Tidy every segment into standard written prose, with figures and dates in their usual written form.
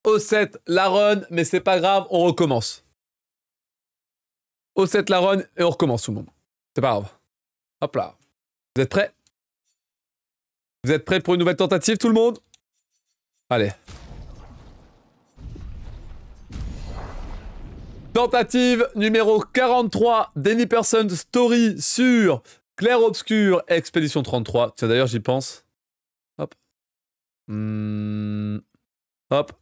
Au 7, la run, mais c'est pas grave, on recommence. Au 7, la run, et on recommence tout le monde. C'est pas grave. Hop là. Vous êtes prêts? Vous êtes prêts pour une nouvelle tentative, tout le monde? Allez. Tentative numéro 43 d'Any Person Story sur Clair Obscur Expédition 33. Tiens, d'ailleurs, j'y pense. Hop. Hop.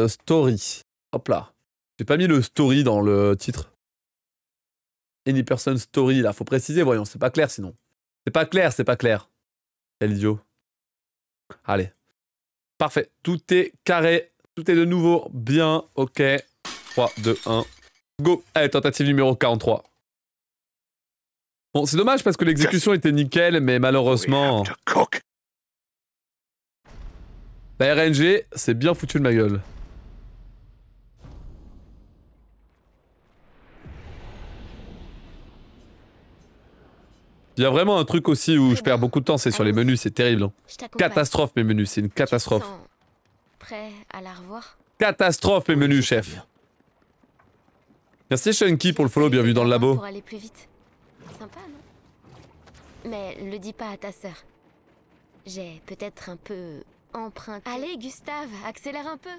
Story. Hop là. J'ai pas mis le story dans le titre. Any Person Story, là. Faut préciser, voyons. C'est pas clair, sinon. C'est pas clair, c'est pas clair. Quel idiot. Allez. Parfait. Tout est carré. Tout est de nouveau bien. Ok. 3, 2, 1. Go. Allez, tentative numéro 43. Bon, c'est dommage parce que l'exécution était nickel, mais malheureusement... La RNG, c'est bien foutu de ma gueule. Il y a vraiment un truc aussi où je perds beaucoup de temps, c'est sur les menus, c'est terrible. Hein. Catastrophe mes menus, c'est une catastrophe. Prêt à la revoir? Catastrophe mes menus, chef. Merci Shunky pour le follow, bienvenue dans le labo. Pour aller plus vite. Sympa, non? Mais le dis pas à ta sœur. J'ai peut-être un peu emprunté. Allez, Gustave, accélère un peu.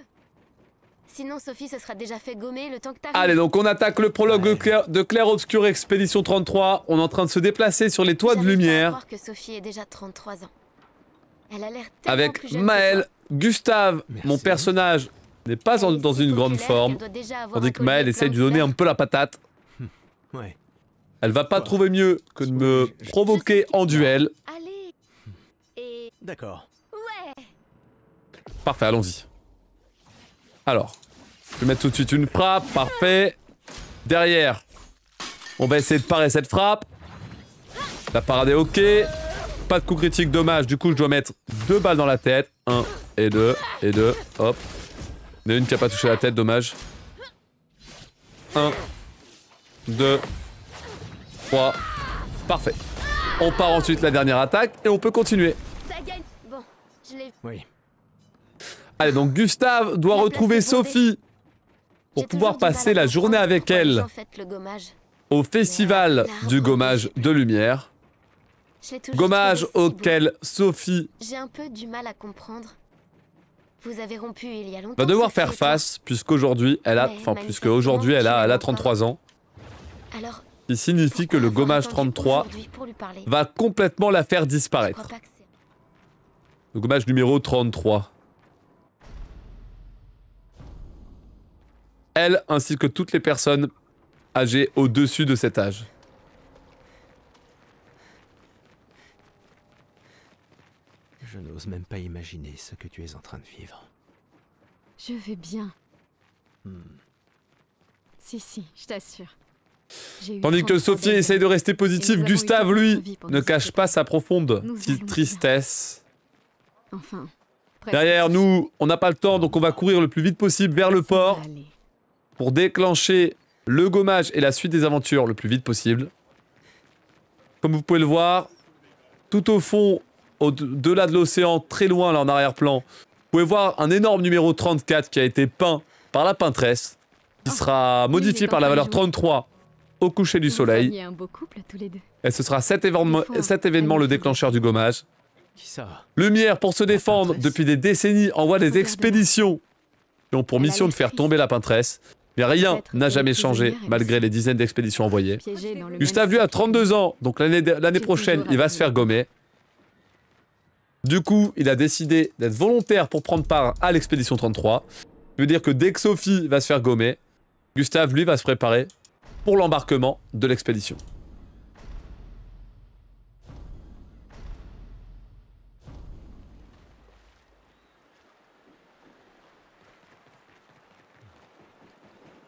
Sinon, Sophie se sera déjà fait gommer le temps que t'arrives. Allez, donc on attaque le prologue de Clair Obscur Expédition 33. On est en train de se déplacer sur les toits de lumière. Croire que Sophie est déjà 33 ans. Elle a l'air avec Maël, Gustave, mon personnage, n'est pas dans une grande forme. Tandis que Maël essaye de lui donner un peu la patate. Ouais. Elle va pas trouver mieux que de me provoquer en duel. Allez. Et... D'accord. Ouais. Parfait, allons-y. Alors, je vais mettre tout de suite une frappe, parfait. Derrière, on va essayer de parer cette frappe. La parade est ok. Pas de coup critique, dommage. Du coup, je dois mettre 2 balles dans la tête. 1 et 2 et 2. Hop. Il y en a une qui a pas touché la tête, dommage. 1, 2, 3. Parfait. On part ensuite la dernière attaque et on peut continuer. Ça gagne. Bon, je l'ai. Oui. Allez, donc Gustave doit retrouver Sophie pour pouvoir passer la journée avec elle au festival du gommage de lumière. Gommage auquel Sophie j'ai un peu du mal à comprendre. Vous avez rompu il y a longtemps. Va devoir faire face puisqu'aujourd'hui elle a, elle a 33 ans. Alors, Ce qui signifie que le gommage 33 va complètement la faire disparaître. Le gommage numéro 33. Elle ainsi que toutes les personnes âgées au-dessus de cet âge. Je n'ose même pas imaginer ce que tu es en train de vivre. Je vais bien. Si, je t'assure. Tandis que Sophie essaye de rester positive, Gustave, lui, ne cache pas sa profonde tristesse. Enfin, derrière nous, on n'a pas le temps, donc on va courir le plus vite possible vers le port pour déclencher le gommage et la suite des aventures le plus vite possible. Comme vous pouvez le voir, tout au fond, au-delà de l'océan, très loin là en arrière-plan, vous pouvez voir un énorme numéro 34 qui a été peint par la peintresse, qui sera modifié par la valeur 33 au coucher du soleil. Un beau couple, tous les deux. Et ce sera cet événement le déclencheur du gommage. Qui ça? Lumière, pour se défendre depuis des décennies, envoie des expéditions qui ont pour mission de faire tomber la peintresse. Mais rien n'a jamais changé, malgré les dizaines d'expéditions envoyées. Gustave, lui, a 32 ans, donc l'année prochaine, il va se faire gommer. Du coup, il a décidé d'être volontaire pour prendre part à l'expédition 33. Ça veut dire que dès que Sophie va se faire gommer, Gustave, lui, va se préparer pour l'embarquement de l'expédition.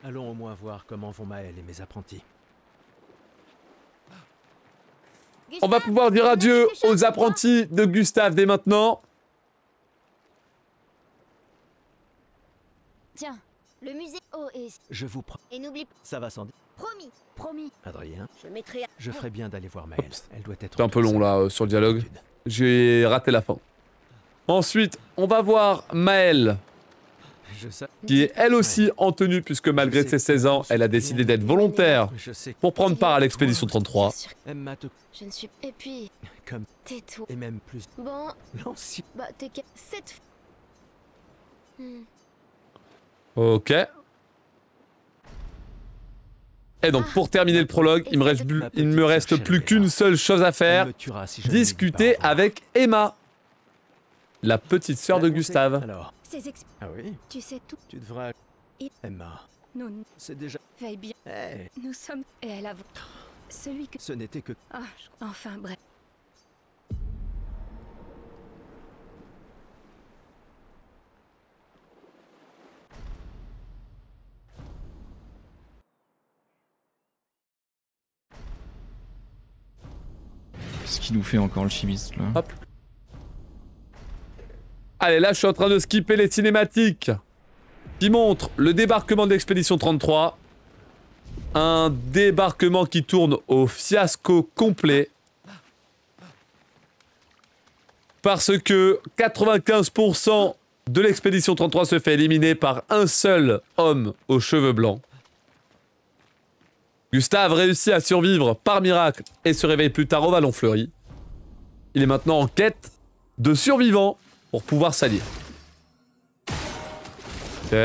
Allons au moins voir comment vont Maël et mes apprentis. On va pouvoir dire adieu aux apprentis de Gustave dès maintenant. Tiens, le musée. Oh, et... Je vous prends. Et n'oublie pas. Ça va sans dire. Promis, promis. Adrien, Je mettrai. je ferais bien d'aller voir Maël. Elle doit être. C'est un peu long là sur le dialogue. J'ai raté la fin. Ensuite, on va voir Maël Je sais. qui est elle aussi en tenue puisque malgré ses 16 ans, elle a décidé d'être volontaire Je sais. pour prendre part à l'expédition 33. Bien sûr, Emma te je ne suis... Et puis, comme tais-toi. et même plus Bon, l'ancien. bah t'es... Cette... Hmm. Ok. Et donc pour terminer le prologue, il me reste plus qu'une seule chose à faire, Elle me tuera si je ne lui dis discuter pas au revoir. avec Emma, la petite sœur de La conseil- Gustave. Alors, ah oui, Tu sais tout. tu devrais. Et- Emma, Nous c'est déjà. veille bien. Hey, Nous sommes. Et elle a. Celui que. ce n'était que. Ah, enfin bref. Qu'est-ce qu'il nous fait encore le chimiste là? Hop. Allez, là je suis en train de skipper les cinématiques qui montrent le débarquement de l'expédition 33. Un débarquement qui tourne au fiasco complet. Parce que 95% de l'expédition 33 se fait éliminer par un seul homme aux cheveux blancs. Gustave réussit à survivre par miracle et se réveille plus tard au Vallon Fleuri. Il est maintenant en quête de survivants pour pouvoir s'allier. Ok.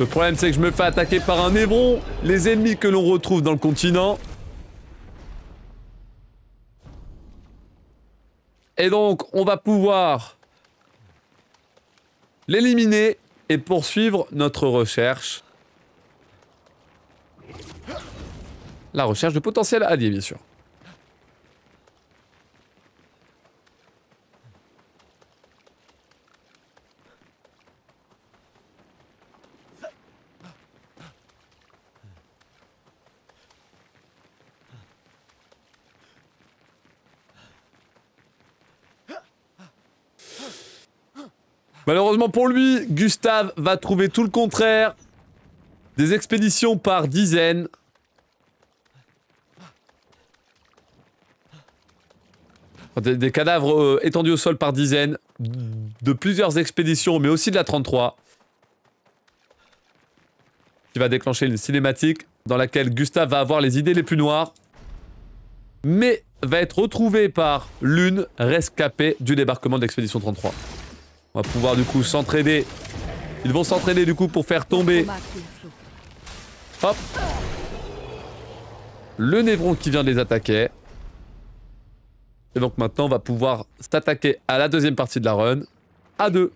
Le problème c'est que je me fais attaquer par un Évron, les ennemis que l'on retrouve dans le continent. Et donc on va pouvoir l'éliminer et poursuivre notre recherche. La recherche de potentiels alliés, bien sûr. Malheureusement pour lui, Gustave va trouver tout le contraire. Des expéditions par dizaines. Des cadavres étendus au sol par dizaines. De plusieurs expéditions, mais aussi de la 33. Qui va déclencher une cinématique dans laquelle Gustave va avoir les idées les plus noires. Mais va être retrouvé par l'une rescapée du débarquement de l'expédition 33. On va pouvoir du coup s'entraider. Ils vont s'entraider du coup pour faire tomber... Hop. Le Névron qui vient de les attaquer. Et donc maintenant on va pouvoir s'attaquer à la deuxième partie de la run. À deux.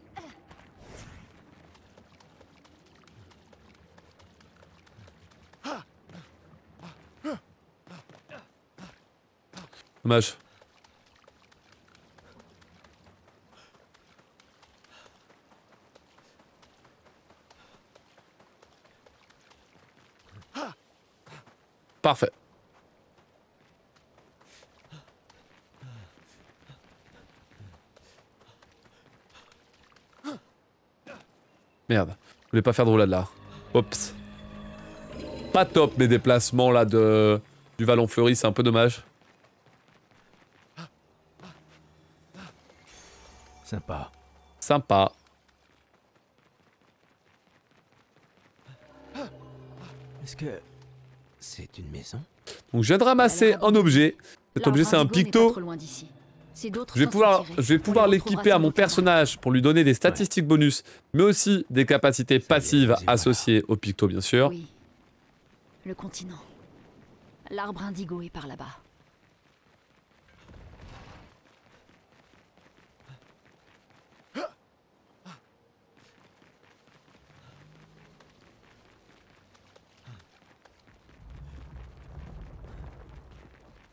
Dommage. Parfait. Merde, je voulais pas faire de roulade là. Oups. Pas top mes déplacements là du Vallon Fleuri, c'est un peu dommage. Sympa. Sympa. Est-ce que c'est une maison? Donc je viens de ramasser un objet. Cet objet c'est un picto. Je vais pouvoir l'équiper à mon personnage pour lui donner des statistiques bonus, mais aussi des capacités passives associées au picto bien sûr. Oui. Le continent. L'arbre indigo est par là-bas.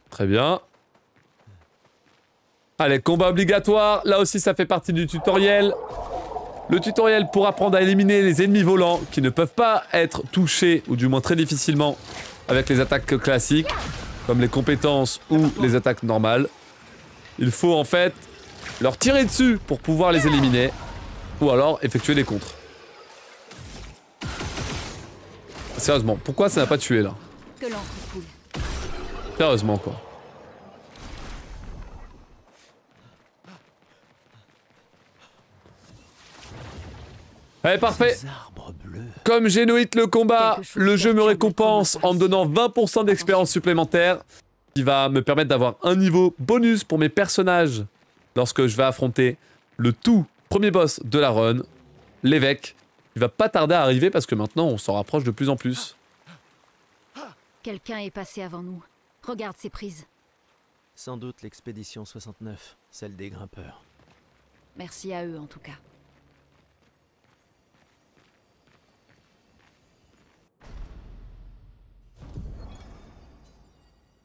Très bien. Allez, combat obligatoire. Là aussi, ça fait partie du tutoriel. Le tutoriel pour apprendre à éliminer les ennemis volants qui ne peuvent pas être touchés, ou du moins très difficilement, avec les attaques classiques, comme les compétences ou les attaques normales. Il faut en fait leur tirer dessus pour pouvoir les éliminer, ou alors effectuer des contres. Sérieusement, pourquoi ça n'a pas tué là? Que l'encre coule. Sérieusement quoi. Allez, parfait. Ces arbres bleus. Comme j'ai no hit le combat, Quelque chose le jeu me perturbe récompense notre en me donnant 20% d'expérience supplémentaire, qui va me permettre d'avoir un niveau bonus pour mes personnages lorsque je vais affronter le tout premier boss de la run, l'évêque. Il va pas tarder à arriver parce que maintenant on s'en rapproche de plus en plus. Quelqu'un est passé avant nous. Regarde ces prises. Sans doute l'expédition 69, celle des grimpeurs. Merci à eux en tout cas.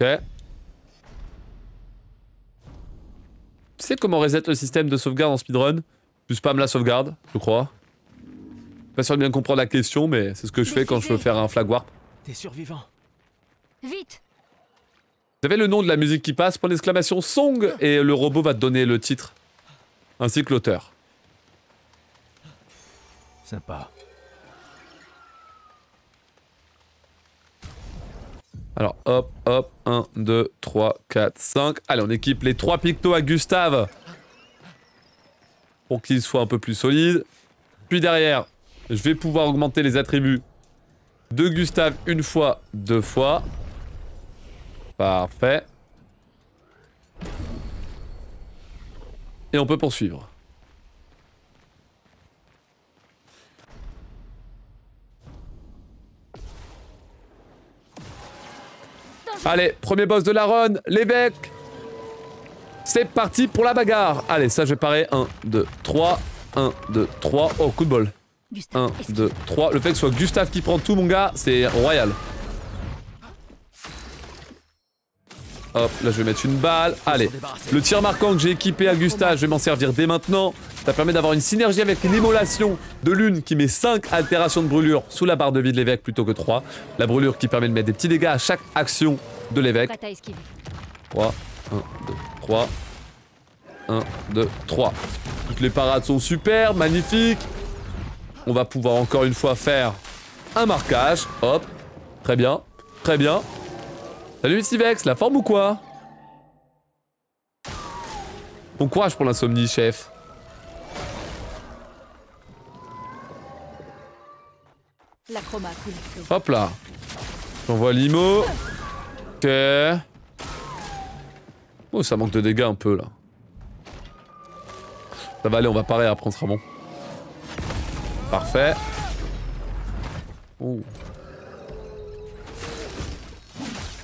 Ok. Tu sais comment reset le système de sauvegarde en speedrun? Tu spams la sauvegarde, je crois. Pas sûr de bien comprendre la question, mais c'est ce que je fais quand je veux faire un flag warp. T'es survivant. Vite! Vous avez le nom de la musique qui passe, point d'exclamation song, et le robot va te donner le titre, ainsi que l'auteur. Sympa. Alors hop, hop, 1, 2, 3, 4, 5. Allez, on équipe les 3 pictos à Gustave pour qu'il soit un peu plus solide. Puis derrière, je vais pouvoir augmenter les attributs de Gustave une fois, 2 fois. Parfait. Et on peut poursuivre. Allez, premier boss de la run, l'évêque. C'est parti pour la bagarre. Allez, ça je vais parer. 1, 2, 3. 1, 2, 3. Oh, coup de bol. 1, 2, 3. Le fait que ce soit Gustave qui prend tout, mon gars, c'est royal. Hop, là je vais mettre une balle. Allez, le tir marquant que j'ai équipé à Gustave, je vais m'en servir dès maintenant. Ça permet d'avoir une synergie avec l'immolation de l'une qui met 5 altérations de brûlure sous la barre de vie de l'évêque plutôt que 3. La brûlure qui permet de mettre des petits dégâts à chaque action de l'évêque. Prête à esquiver. 3, 1, 2, 3. 1, 2, 3. Toutes les parades sont super, magnifiques. On va pouvoir encore une fois faire un marquage. Hop, très bien, très bien. Salut Sivex, la forme ou quoi? Bon courage pour l'insomnie, chef. La chroma coule. Hop là. J'envoie l'IMO. Ok. Oh, ça manque de dégâts un peu là. Ça va aller, on va parer, après on sera bon. Parfait. Oh.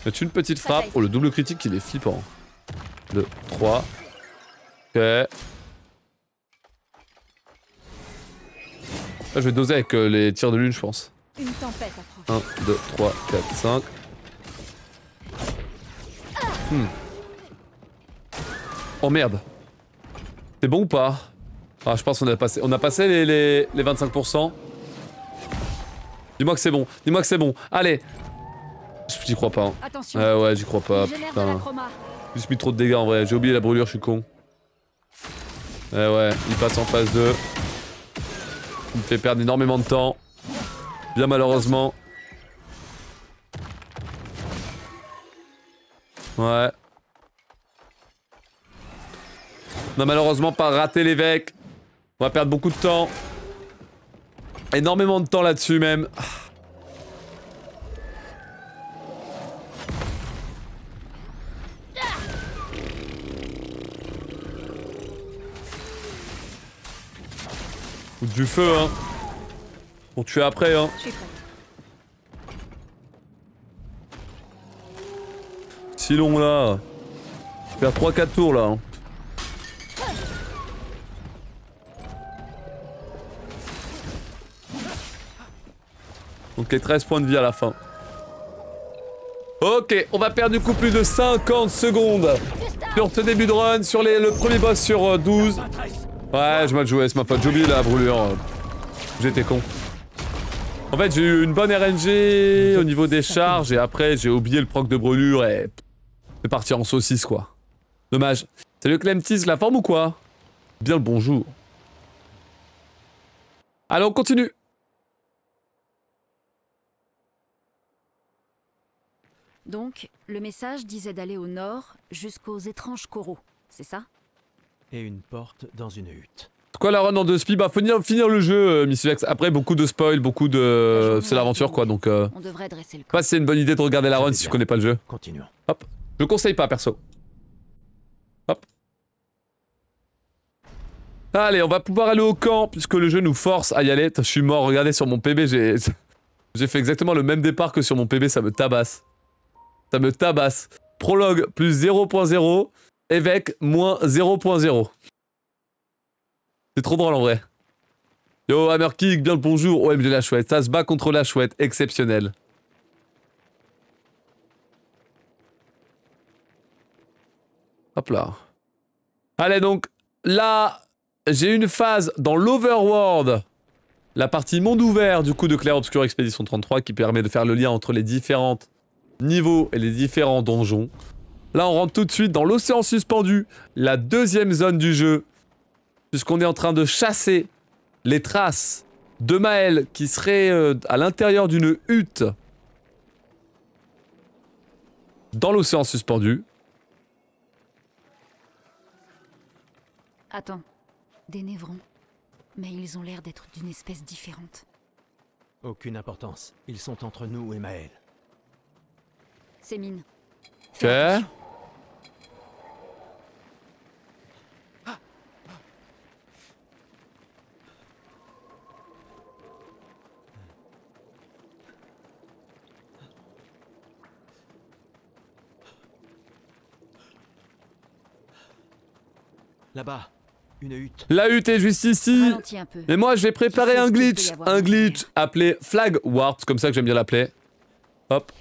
Mettre une petite frappe. Oh, le double critique, il est flippant. 2, 3. Ok. Là, je vais doser avec les tirs de lune, je pense. Une tempête approche. 1, 2, 3, 4, 5. Oh merde. C'est bon ou pas? Ah, je pense qu'on a passé. On a passé les 25%. Dis-moi que c'est bon. Dis-moi que c'est bon. Allez. J'y crois pas. Hein. Attention. Ouais, j'y crois pas. Génère de Putain. la chroma. J'ai juste mis trop de dégâts en vrai. J'ai oublié la brûlure, je suis con. Ouais, il passe en phase 2. Il me fait perdre énormément de temps. Bien malheureusement. Ouais. On a malheureusement pas raté l'évêque. On va perdre beaucoup de temps. Énormément de temps là-dessus même. Ou du feu, hein. Pour tuer après, hein. Je suis prête. Si long là. Je vais faire 3-4 tours là. Hein. Ok, 13 points de vie à la fin. Ok, on va perdre du coup plus de 50 secondes sur ce début de run, sur le premier boss sur 12. Ouais, je mal joué, c'est ma faute, j'ai oublié la brûlure. J'étais con. En fait, j'ai eu une bonne RNG au niveau des charges et après j'ai oublié le proc de brûlure et c'est parti en saucisse quoi. Dommage. Salut Clemtis, la forme ou quoi? Bien le bonjour. Allez, on continue. Donc, le message disait d'aller au nord jusqu'aux étranges coraux, c'est ça? Et une porte dans une hutte. Quoi la run en 2 speed? Bah faut finir le jeu, Miss Vex. Après beaucoup de spoil, beaucoup de... C'est l'aventure quoi, donc... On devrait dresser le Je sais pas si c'est une bonne idée de regarder la run si bien. tu connais pas le jeu. Continuons. Hop. Je conseille pas perso. Hop. Allez, on va pouvoir aller au camp puisque le jeu nous force à y aller. Je suis mort, regardez sur mon PB, j'ai fait exactement le même départ que sur mon PB, ça me tabasse. Ça me tabasse. Prologue plus 0.0, évêque moins 0.0. C'est trop drôle en vrai. Yo, Hammerkick, bien le bonjour. OMG la chouette, ça se bat contre la chouette, exceptionnel. Hop là. Allez donc, là, j'ai une phase dans l'Overworld, la partie monde ouvert du coup de Clair Obscur Expédition 33 qui permet de faire le lien entre les différents niveaux et les différents donjons. Là, on rentre tout de suite dans l'océan suspendu, la deuxième zone du jeu, puisqu'on est en train de chasser les traces de Maël qui serait à l'intérieur d'une hutte dans l'océan suspendu. Attends. Des névrons. Mais ils ont l'air d'être d'une espèce différente. Aucune importance. Ils sont entre nous et Maël. C'est mine. Ok. Là-bas, une hutte. La hutte est juste ici. Ralentis un peu. Et moi, je vais préparer Je sais un ce qu'il glitch. peut y avoir Un à glitch faire. appelé Flag Warp, c'est comme ça que j'aime bien l'appeler. Hop.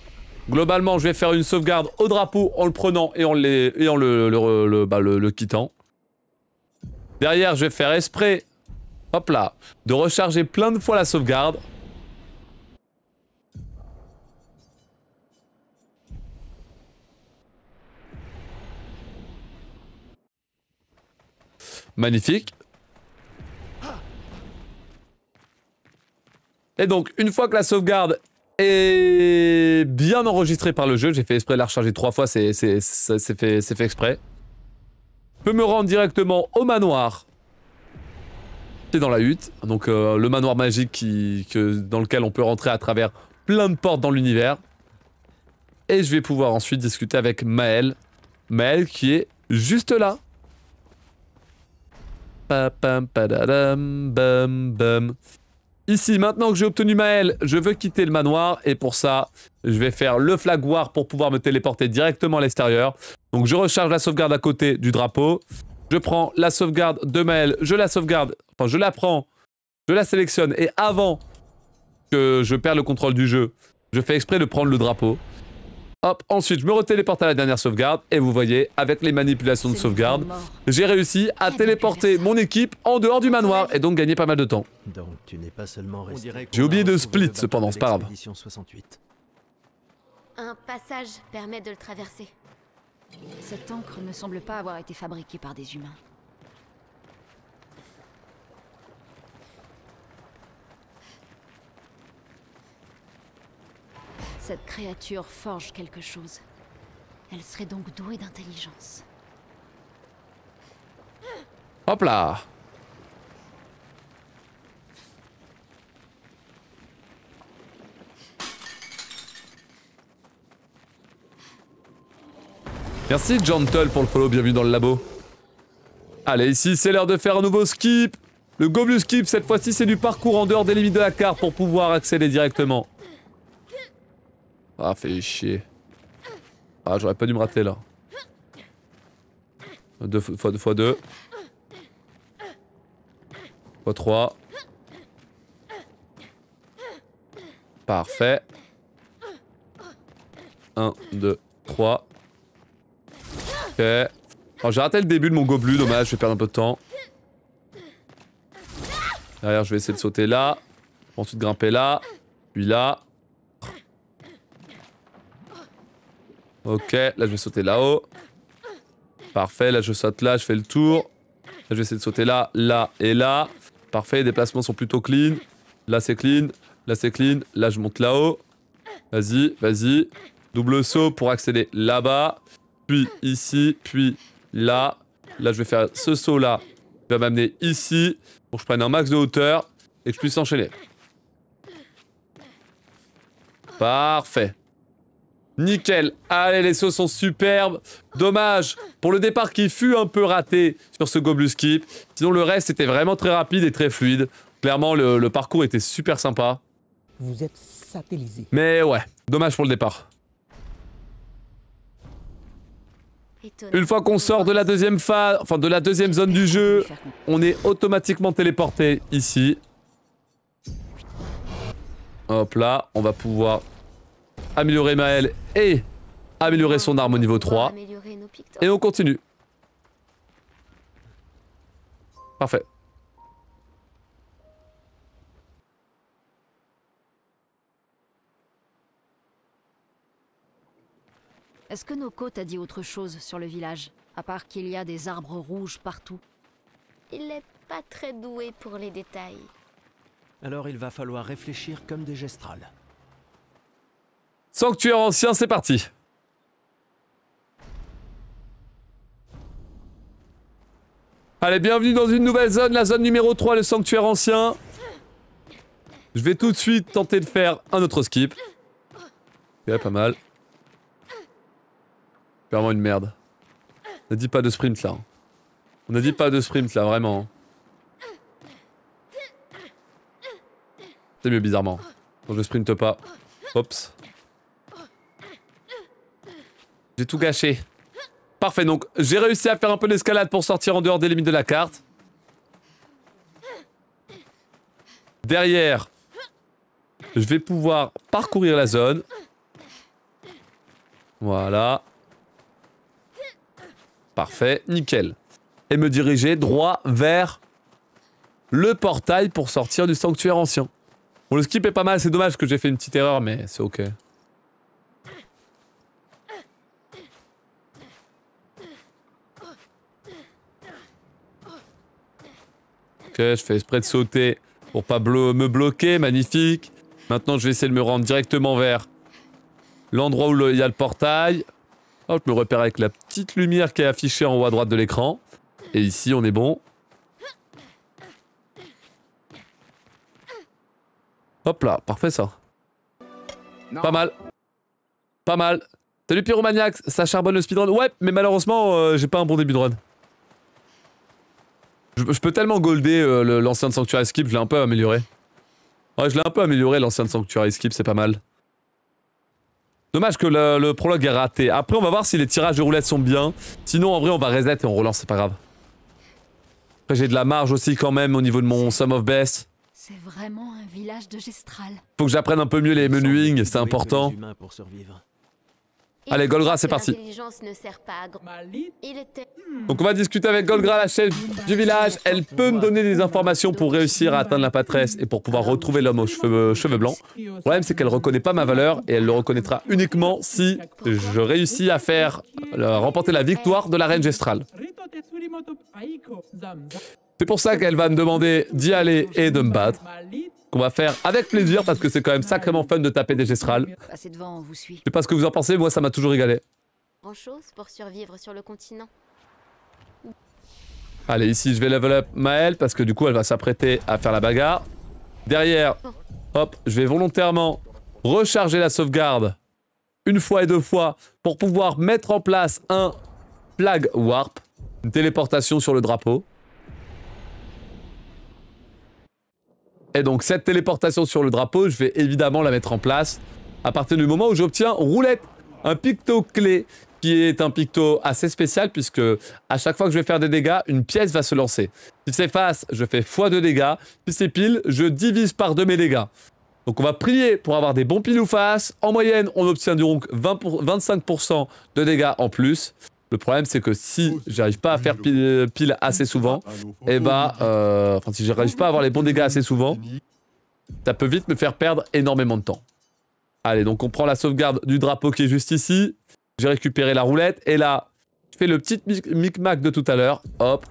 Globalement, je vais faire une sauvegarde au drapeau en le prenant et en le quittant. Derrière, je vais faire exprès, hop là, de recharger plein de fois la sauvegarde. Magnifique. Et donc, une fois que la sauvegarde est bien enregistrée par le jeu, j'ai fait exprès de la recharger 3 fois, c'est fait exprès. Je peux me rendre directement au manoir. C'est dans la hutte, donc le manoir magique dans lequel on peut rentrer à travers plein de portes dans l'univers. Et je vais pouvoir ensuite discuter avec Maël. Maël qui est juste là. Pam, padadam, bam, bam. Ici, maintenant que j'ai obtenu Maël, je veux quitter le manoir et pour ça, je vais faire le flag war pour pouvoir me téléporter directement à l'extérieur. Donc je recharge la sauvegarde à côté du drapeau. Je prends la sauvegarde de Maël, je la sauvegarde, enfin je la prends, je la sélectionne et avant que je perde le contrôle du jeu, je fais exprès de prendre le drapeau. Hop, ensuite je me retéléporte à la dernière sauvegarde et vous voyez, avec les manipulations de Ces sauvegarde, névrons morts. j'ai réussi à téléporter mon équipe en dehors du manoir et donc gagner pas mal de temps. Donc tu n'es pas seulement resté. J'ai oublié de split, cependant, c'est pas grave. 68. Un passage permet de le traverser. Cette encre ne semble pas avoir été fabriquée par des humains. Cette créature forge quelque chose. Elle serait donc douée d'intelligence. Hop là. Merci Gentle pour le follow, bienvenue dans le labo. Allez, ici c'est l'heure de faire un nouveau skip. Le Goblus Skip, cette fois-ci c'est du parcours en dehors des limites de la carte pour pouvoir accéder directement. Ah, fait chier. Ah, j'aurais pas dû me rater là. 2 fois 2 fois 2. Fois 3. Parfait. 1, 2, 3. Ok. Alors j'ai raté le début de mon gobelin, dommage, je vais perdre un peu de temps. Derrière, je vais essayer de sauter là. Ensuite grimper là. Puis là. Ok, là je vais sauter là-haut. Parfait, là je saute là, je fais le tour. Là je vais essayer de sauter là, là et là. Parfait, les déplacements sont plutôt clean. Là c'est clean, là c'est clean. Là je monte là-haut. Vas-y, vas-y. Double saut pour accéder là-bas. Puis ici, puis là. Là je vais faire ce saut là Il va m'amener ici pour que je prenne un max de hauteur et que je puisse enchaîner. Parfait. Nickel. Allez, les sauts sont superbes. Dommage pour le départ qui fut un peu raté sur ce Goblu Skip. Sinon, le reste était vraiment très rapide et très fluide. Clairement, le parcours était super sympa. Vous êtes satellisé. Mais ouais, dommage pour le départ. Une fois qu'on sort de la deuxième phase, enfin de la deuxième zone du jeu, on est automatiquement téléporté ici. Hop là, on va pouvoir améliorer Maël et améliorer son arme au niveau 3. Et on continue. Parfait. Est-ce que Noko t'a dit autre chose sur le village, à part qu'il y a des arbres rouges partout? Il est pas très doué pour les détails. Alors il va falloir réfléchir comme des gestrales. Sanctuaire ancien, c'est parti. Allez, bienvenue dans une nouvelle zone, la zone numéro 3, le sanctuaire ancien. Je vais tout de suite tenter de faire un autre skip. Ok, pas mal. Vraiment une merde. On a dit pas de sprint là. On a dit pas de sprint là, vraiment. C'est mieux bizarrement. Donc je sprinte pas. Oups. J'ai tout gâché. Parfait, donc j'ai réussi à faire un peu d'escalade pour sortir en dehors des limites de la carte. Derrière, je vais pouvoir parcourir la zone. Voilà. Parfait, nickel. Et me diriger droit vers le portail pour sortir du sanctuaire ancien. Bon, le skip est pas mal, c'est dommage que j'ai fait une petite erreur, mais c'est ok. Ok, je fais exprès de sauter pour pas me bloquer, magnifique. Maintenant, je vais essayer de me rendre directement vers l'endroit où il y a le portail. Hop, je me repère avec la petite lumière qui est affichée en haut à droite de l'écran. Et ici, on est bon. Hop là, parfait ça. Non. Pas mal. Pas mal. Salut Pyromaniax, ça charbonne le speedrun. Ouais, mais malheureusement, j'ai pas un bon début de run. Je peux tellement golder l'ancien de Sanctuary Skip, je l'ai un peu amélioré. Ouais, je l'ai un peu amélioré l'ancien de Sanctuary Skip, c'est pas mal. Dommage que le prologue est raté. Après, on va voir si les tirages de roulettes sont bien. Sinon, en vrai, on va reset et on relance, c'est pas grave. Après, j'ai de la marge aussi quand même au niveau de mon Sum of Best. C'est vraiment un village de Gestral. Faut que j'apprenne un peu mieux les menuing, c'est important. Allez, Golgra, c'est parti. Ne sert pas à grand... Il était... Donc on va discuter avec Golgra, la chef du village. Elle peut me donner des informations pour réussir à atteindre la patresse et pour pouvoir retrouver l'homme aux cheveux blancs. Le problème, c'est qu'elle reconnaît pas ma valeur et elle le reconnaîtra uniquement si je réussis à faire remporter la victoire de la reine Gestral. C'est pour ça qu'elle va me demander d'y aller et de me battre. Qu'on va faire avec plaisir parce que c'est quand même sacrément fun de taper des Gestrales. Passez devant, on vous suit. Je sais pas ce que vous en pensez, moi ça m'a toujours régalé. Grand-chose pour survivre sur le continent. Allez, ici je vais level up Maël parce que du coup elle va s'apprêter à faire la bagarre. Derrière, hop, je vais volontairement recharger la sauvegarde une fois et deux fois pour pouvoir mettre en place un flag warp, une téléportation sur le drapeau. Et donc cette téléportation sur le drapeau, je vais évidemment la mettre en place à partir du moment où j'obtiens roulette, un picto clé qui est un picto assez spécial puisque à chaque fois que je vais faire des dégâts, une pièce va se lancer. Si c'est face, je fais x2 dégâts. Si c'est pile, je divise par 2 mes dégâts. Donc on va prier pour avoir des bons piles ou face. En moyenne, on obtient donc 25% de dégâts en plus. Le problème, c'est que si j'arrive pas à faire pile assez souvent, et bah, enfin si j'arrive pas à avoir les bons dégâts assez souvent, ça peut vite me faire perdre énormément de temps. Allez, donc on prend la sauvegarde du drapeau qui est juste ici. J'ai récupéré la roulette, et là, je fais le petit micmac de tout à l'heure. Hop,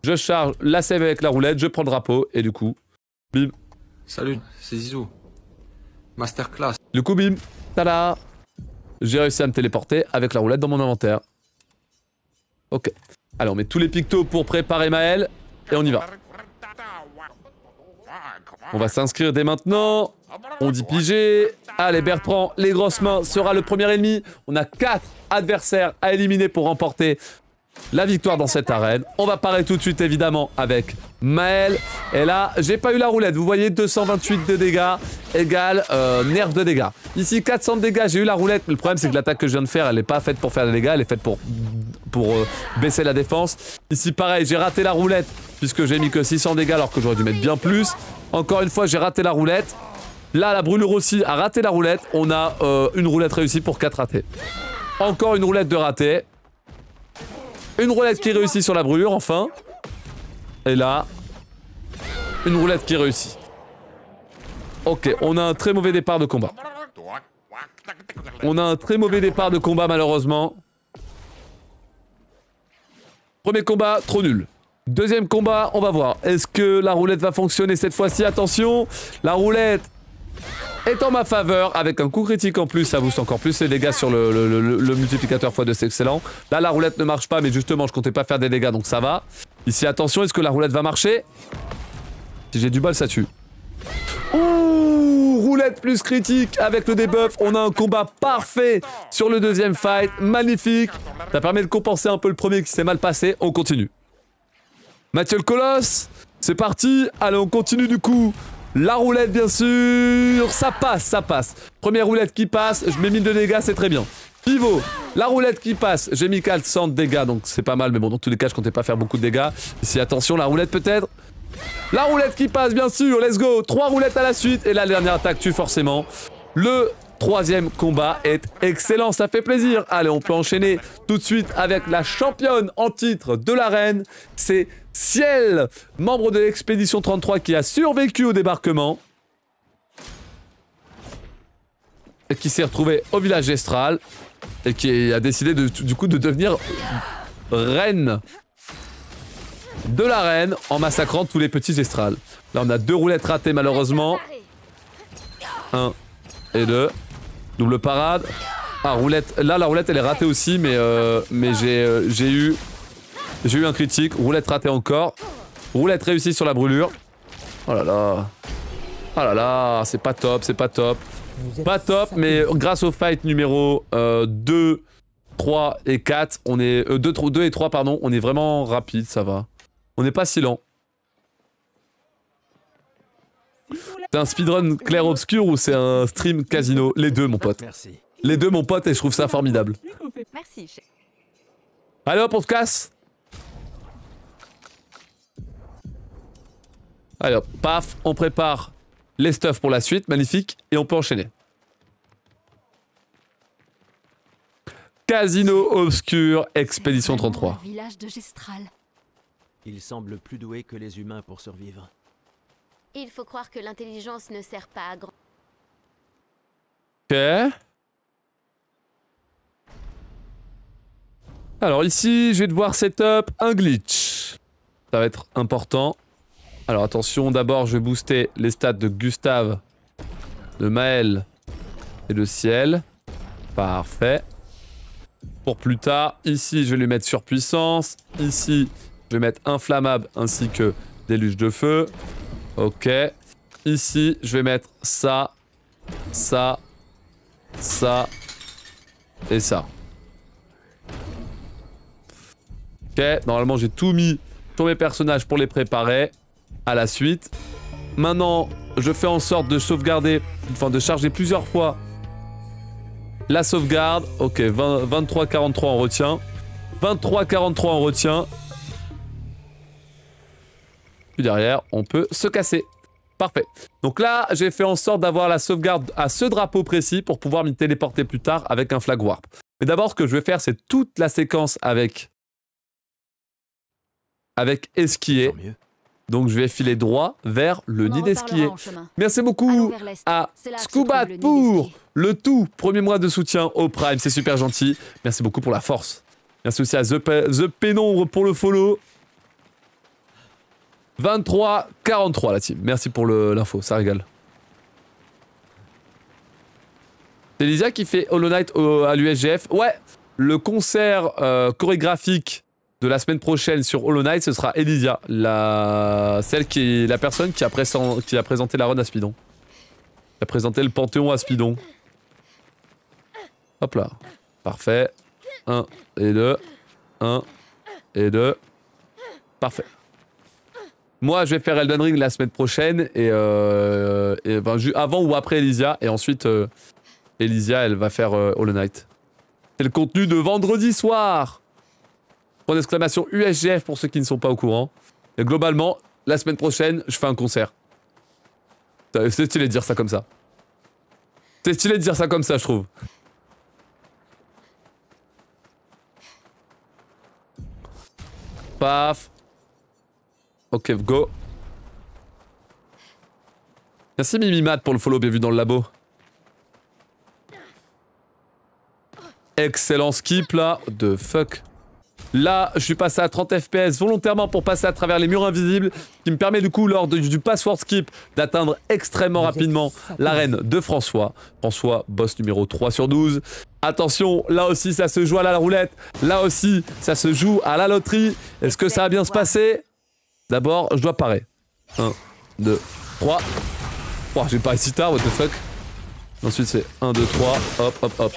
je charge la save avec la roulette, je prends le drapeau, et du coup, bim. Salut, c'est Zizou. Masterclass. Du coup, bim, tada. J'ai réussi à me téléporter avec la roulette dans mon inventaire. Ok. Allez, on met tous les pictos pour préparer Maël. et on y va. On va s'inscrire dès maintenant. On dit piger. Allez, Bertrand, les grosses mains sera le premier ennemi. On a 4 adversaires à éliminer pour remporter la victoire dans cette arène. On va parer tout de suite, évidemment, avec Maël. Et là, j'ai pas eu la roulette. Vous voyez, 228 de dégâts égale nerf de dégâts. Ici, 400 de dégâts. J'ai eu la roulette. Mais le problème, c'est que l'attaque que je viens de faire, elle n'est pas faite pour faire des dégâts. Elle est faite pour baisser la défense. Ici, pareil, j'ai raté la roulette puisque j'ai mis que 600 dégâts alors que j'aurais dû mettre bien plus. Encore une fois, j'ai raté la roulette. Là, la brûlure aussi a raté la roulette. On a une roulette réussie pour 4 ratés. Encore une roulette de raté. Une roulette qui réussit sur la brûlure, enfin. Et là, une roulette qui réussit. Ok, on a un très mauvais départ de combat. On a un très mauvais départ de combat, malheureusement. Premier combat, trop nul. Deuxième combat, on va voir. Est-ce que la roulette va fonctionner cette fois-ci? Attention, la roulette est en ma faveur avec un coup critique en plus, ça booste encore plus les dégâts sur le multiplicateur x2, c'est excellent. Là, la roulette ne marche pas, mais justement, je comptais pas faire des dégâts, donc ça va. Ici, attention, est-ce que la roulette va marcher? Si j'ai du bol, ça tue. Ouh, roulette plus critique avec le debuff. On a un combat parfait sur le deuxième fight, magnifique. Ça permet de compenser un peu le premier qui s'est mal passé. On continue. Mathieu le Colosse, c'est parti. Allez, on continue du coup. La roulette, bien sûr, ça passe, ça passe. Première roulette qui passe, je mets 1000 de dégâts, c'est très bien. Pivot, la roulette qui passe, j'ai mis 400 de dégâts, donc c'est pas mal, mais bon, dans tous les cas, je comptais pas faire beaucoup de dégâts. Ici, attention, la roulette peut-être. La roulette qui passe, bien sûr, let's go. 3 roulettes à la suite, et là, la dernière attaque tue forcément. Le troisième combat est excellent, ça fait plaisir. Allez, on peut enchaîner tout de suite avec la championne en titre de l'arène. C'est Ciel, membre de l'expédition 33 qui a survécu au débarquement. Et qui s'est retrouvé au village Estral. Et qui a décidé du coup de devenir reine de l'arène en massacrant tous les petits Estrales. Là, on a 2 roulettes ratées malheureusement. 1 et 2. Double parade. Ah, roulette. Là, la roulette, elle est ratée aussi, mais j'ai eu un critique. Roulette ratée encore. Roulette réussie sur la brûlure. Oh là là. Oh là là, c'est pas top, c'est pas top. Pas top, mais grâce au fight numéro 2, 3 et 4, on est... 2 et 3, pardon, on est vraiment rapide, ça va. On n'est pas si lent. C'est un speedrun clair-obscur ou c'est un stream casino? Les deux, mon pote. Merci. Les deux, mon pote, et je trouve ça formidable. Merci, chef. Allez hop, on se casse. Allez hop, paf, on prépare les stuffs pour la suite, magnifique, et on peut enchaîner. Casino obscur, expédition 33. Village de Gestral. Il semble plus doué que les humains pour survivre. Il faut croire que l'intelligence ne sert pas à grand... Ok. Alors ici, je vais devoir setup un glitch. Ça va être important. Alors attention, d'abord je vais booster les stats de Gustave, de Maël et de Ciel. Parfait. Pour plus tard, ici je vais lui mettre surpuissance. Ici, je vais mettre inflammable ainsi que déluge de feu. Ok. Ici, je vais mettre ça, ça, ça et ça. Ok, normalement j'ai tout mis sur mes personnages pour les préparer à la suite. Maintenant, je fais en sorte de sauvegarder, enfin de charger plusieurs fois la sauvegarde. Ok, 23-43 en retient. 23-43 en retient. Puis derrière, on peut se casser. Parfait. Donc là, j'ai fait en sorte d'avoir la sauvegarde à ce drapeau précis pour pouvoir m'y téléporter plus tard avec un flag warp. Mais d'abord, ce que je vais faire, c'est toute la séquence avec Esquier. Donc je vais filer droit vers le nid d'Esquier. Merci beaucoup à Scoobat pour le tout premier mois de soutien au Prime, c'est super gentil. Merci beaucoup pour la force. Merci aussi à The Pénombre pour le follow. 23-43 la team. Merci pour l'info, ça régale. C'est Lysia qui fait Hollow Knight à l'USGF. Ouais, le concert chorégraphique de la semaine prochaine sur Hollow Knight, ce sera Elysia, la personne qui a présenté la run à Speedon. Qui a présenté le Panthéon à Speedon. Hop là. Parfait. 1 et 2. 1 et 2. Parfait. Moi, je vais faire Elden Ring la semaine prochaine et ben, avant ou après Elysia. Et ensuite, Elysia, elle va faire Hollow Knight. C'est le contenu de vendredi soir. Point d'exclamation USGF pour ceux qui ne sont pas au courant. Et globalement, la semaine prochaine, je fais un concert. C'est stylé de dire ça comme ça. C'est stylé de dire ça comme ça, je trouve. Paf. Ok, go. Merci Mimimat pour le follow, bienvenue dans le labo. Excellent skip là. What the fuck. Là, je suis passé à 30 FPS volontairement pour passer à travers les murs invisibles, qui me permet du coup, lors du password skip, d'atteindre extrêmement rapidement l'arène de François. François, boss numéro 3 sur 12. Attention, là aussi, ça se joue à la roulette. Là aussi, ça se joue à la loterie. Est-ce que ça va bien se passer? D'abord, je dois parer. 1, 2, 3. Oh, j'ai pas réussi tard, what the fuck. Ensuite, c'est 1, 2, 3. Hop, hop, hop.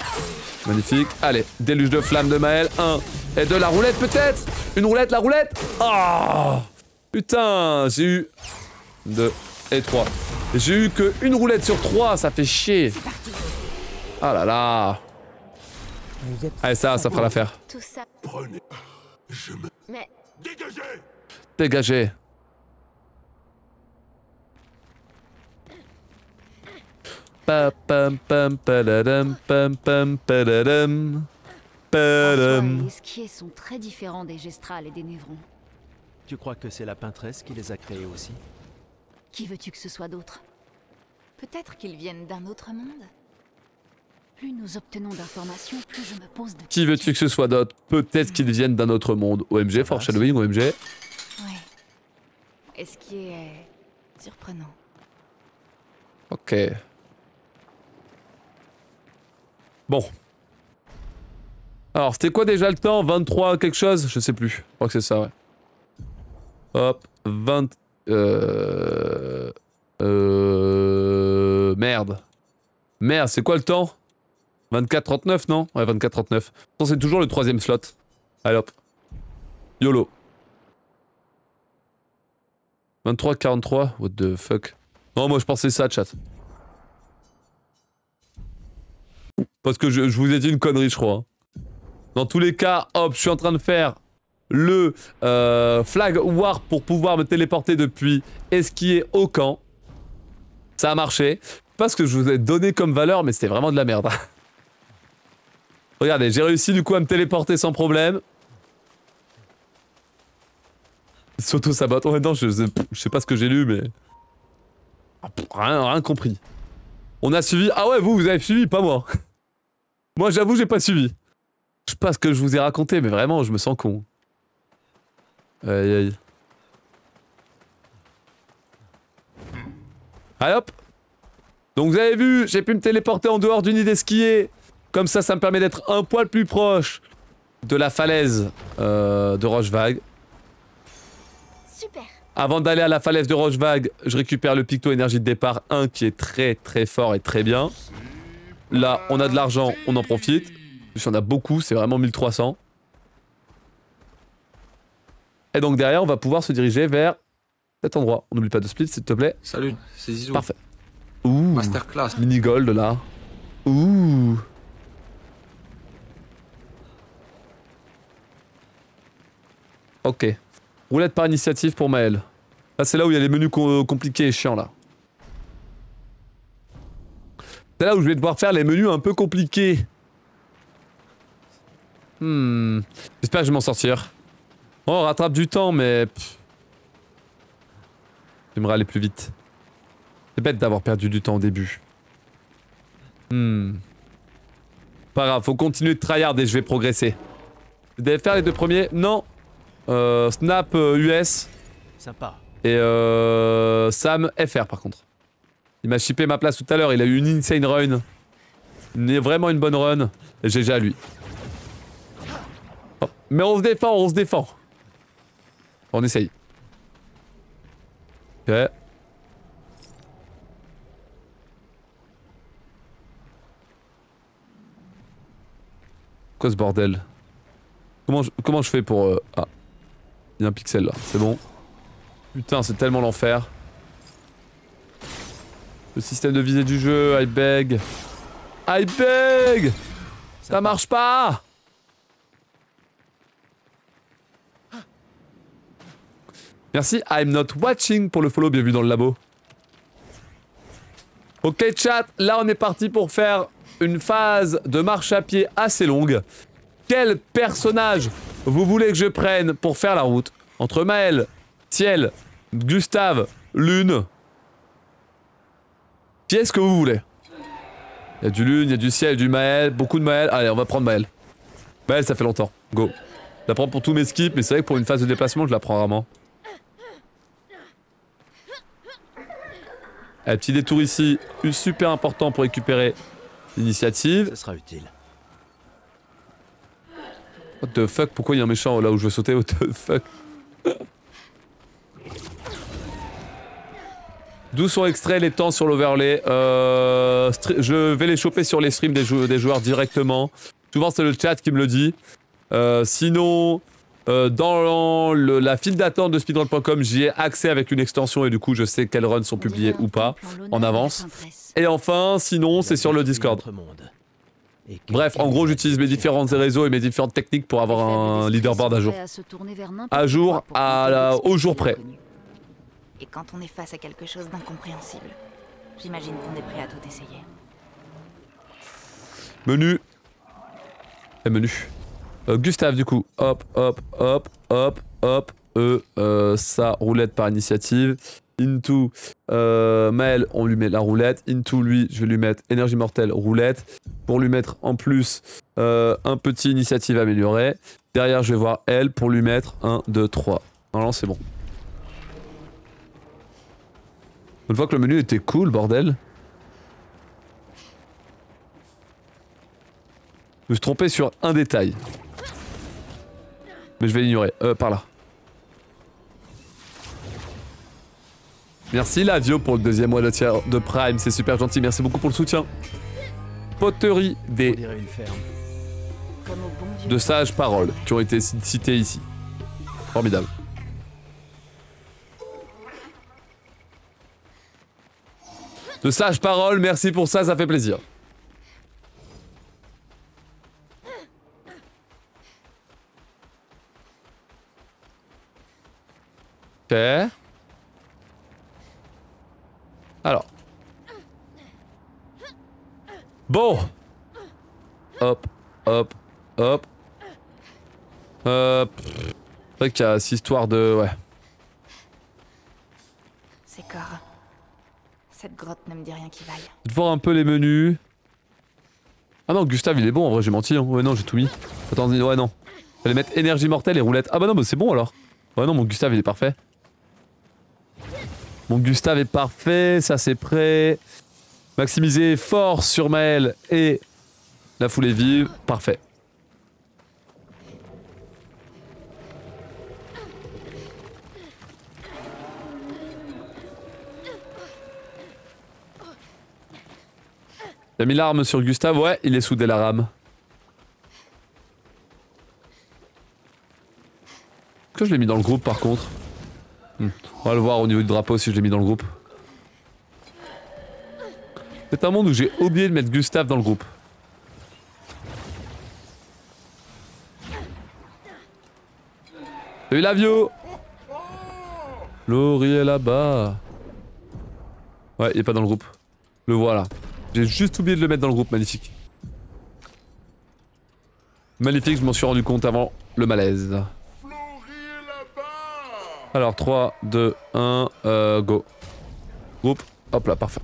Magnifique. Allez, déluge de flammes de Maël. 1 et 2, la roulette peut-être. Une roulette, la roulette. Ah, putain, j'ai eu 2 et 3. J'ai eu que une roulette sur 3, ça fait chier. Ah là là. Allez, ça fera l'affaire. Tout ça. Prenez. Je me... Mais Dégagez! Dégagez. Pam pam pam paladam pam pam paladam François et padam. l'esquier sont très différents des gestrales et des névrons. Tu crois que c'est la peintresse qui les a créés aussi? Qui veux-tu que ce soit d'autre? Peut-être qu'ils viennent d'un autre monde? Plus nous obtenons d'informations, plus je me pose de questions. Qui veux-tu que ce soit d'autre? Peut-être qu'ils viennent d'un autre monde. OMG, foreshadowing, OMG. Ouais. Esquier est surprenant. Ok. Bon. Alors, c'était quoi déjà le temps? 23 quelque chose? Je sais plus. Je crois que c'est ça, ouais. Hop. 20... Merde. Merde, c'est quoi le temps? 24-39, non? Ouais, 24-39. C'est toujours le troisième slot. Allez hop. YOLO. 23-43? What the fuck? Non, moi je pensais ça, chat. Parce que je vous ai dit une connerie, je crois. Dans tous les cas, hop, je suis en train de faire le flag warp pour pouvoir me téléporter depuis Esquier au camp. Ça a marché. Pas ce que je vous ai donné comme valeur, mais c'était vraiment de la merde. Regardez, j'ai réussi du coup à me téléporter sans problème. S'auto-sabote. Oh non, je sais pas ce que j'ai lu, mais... Rien compris. On a suivi... Ah ouais, vous avez suivi, pas moi. Moi, j'avoue, j'ai pas suivi. Je sais pas ce que je vous ai raconté, mais vraiment, je me sens con. Aïe, aïe. Allez hop. Donc vous avez vu, j'ai pu me téléporter en dehors du nid d'esquier. Comme ça, ça me permet d'être un poil plus proche de la falaise de Rochevague. super. Avant d'aller à la falaise de Rochevague, je récupère le Picto énergie de départ 1 qui est très très fort et très bien. Là, on a de l'argent, on en profite. On a beaucoup, c'est vraiment 1300. Et donc derrière, on va pouvoir se diriger vers cet endroit. On n'oublie pas de split, s'il te plaît. Salut, c'est Zizou. Parfait. Ouh. Masterclass. Mini gold là. Ouh. Ok. Roulette par initiative pour Maël. Là, c'est là où il y a les menus compliqués et chiants là. C'est là où je vais devoir faire les menus un peu compliqués. J'espère que je vais m'en sortir. Oh, on rattrape du temps, mais... J'aimerais aller plus vite. C'est bête d'avoir perdu du temps au début. Pas grave, faut continuer de tryhard et je vais progresser. Vous devez faire les deux premiers? Non. Snap US. Sympa. Et Sam FR par contre. Il m'a shippé ma place tout à l'heure, il a eu une insane run. Vraiment une bonne run. Et GG à lui. Oh, Mais on se défend, on se défend. On essaye. Ok. Quoi ce bordel? Comment je fais pour... Ah. Il y a un pixel là, c'est bon. Putain, c'est tellement l'enfer. Le système de visée du jeu, I beg. I beg! Ça marche pas! Merci, I'm not watching pour le follow, bienvenue dans le labo. Ok chat, là on est parti pour faire une phase de marche à pied assez longue. Quel personnage vous voulez que je prenne pour faire la route? Entre Maël, Ciel, Gustave, Lune. Qui est-ce que vous voulez? Il y a du Lune, il y a du Ciel, du Maël, beaucoup de Maël. Allez, on va prendre Maël. Maël, ça fait longtemps. Go. Je la prends pour tous mes skips, mais c'est vrai que pour une phase de déplacement, je la prends rarement. Allez, petit détour ici, super important pour récupérer l'initiative. Ce sera utile. What the fuck? Pourquoi il y a un méchant là où je veux sauter? What the fuck? D'où sont extraits les temps sur l'overlay? Je vais les choper sur les streams des joueurs directement. Souvent c'est le chat qui me le dit. Sinon, dans la file d'attente de speedrun.com, j'y ai accès avec une extension et du coup je sais quels runs sont publiés ou pas en avance. Et enfin, sinon c'est sur le Discord. Bref, en gros j'utilise mes différents réseaux et mes différentes techniques pour avoir un leaderboard à jour. À jour, au jour près. Et quand on est face à quelque chose d'incompréhensible, j'imagine qu'on est prêt à tout essayer. Menu. Et menu. Gustave du coup. Hop, hop, hop, hop, hop. Ça, roulette par initiative. Into Maël, on lui met la roulette. Into lui, je vais lui mettre énergie mortelle, roulette. Pour lui mettre en plus un petit initiative améliorée. Derrière, je vais voir elle pour lui mettre 1, 2, 3. Non, c'est bon. Une fois que le menu était cool, bordel. Je me suis trompé sur un détail. Mais je vais l'ignorer. Par là. Merci Lavio pour le deuxième mois de Prime, c'est super gentil, merci beaucoup pour le soutien. Poterie des... de sages paroles qui ont été citées ici. Formidable. De sages paroles, merci pour ça, ça fait plaisir. Ok. Alors. Bon. Hop, hop, hop. C'est vrai qu'il y a cette histoire de... Ouais. C'est corps. Cette grotte ne me dit rien qui vaille. Je vais voir un peu les menus. Ah non, Gustave il est bon, en vrai j'ai menti. Hein. Ouais non, j'ai tout mis. Attends, ouais non. Fallait mettre énergie mortelle et roulette. Ah bah non, bah c'est bon alors. Ouais non, mon Gustave il est parfait. Mon Gustave est parfait, ça c'est prêt. Maximiser force sur Maël et la foulée vive, parfait. Il a mis l'arme sur Gustave, ouais, il est soudé la rame. Que je l'ai mis dans le groupe par contre. On va le voir au niveau du drapeau si je l'ai mis dans le groupe. C'est un monde où j'ai oublié de mettre Gustave dans le groupe. Salut Lavio! Laurie est là-bas. Ouais, il est pas dans le groupe. Le voilà. J'ai juste oublié de le mettre dans le groupe, magnifique. Magnifique, je m'en suis rendu compte avant le malaise. Alors 3, 2, 1, go. Groupe, hop là, parfait.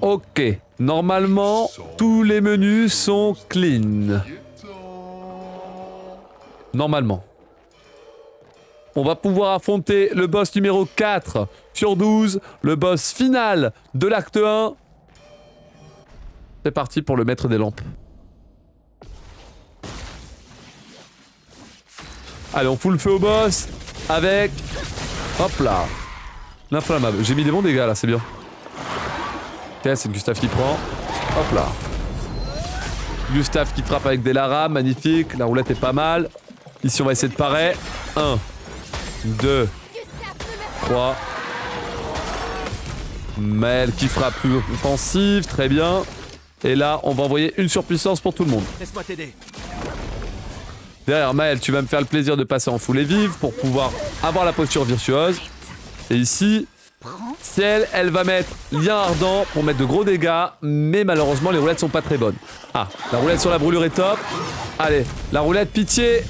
Ok, normalement, tous les menus sont clean. Normalement. On va pouvoir affronter le boss numéro 4 sur 12, le boss final de l'acte 1. C'est parti pour le maître des lampes. Allez, on fout le feu au boss avec... Hop là. L'inflammable. J'ai mis des bons dégâts là, c'est bien. Ok, c'est Gustave qui prend. Hop là. Gustave qui frappe avec des laras, magnifique. La roulette est pas mal. Ici, on va essayer de parer. 1, 2, 3. Maël qui frappe plus offensive, très bien. Et là, on va envoyer une surpuissance pour tout le monde. Laisse-moi t'aider. Derrière Maël, tu vas me faire le plaisir de passer en foulée vive pour pouvoir avoir la posture virtuose. Et ici, Ciel, elle va mettre lien ardent pour mettre de gros dégâts, mais malheureusement les roulettes sont pas très bonnes. Ah, la roulette sur la brûlure est top. Allez, la roulette, pitié.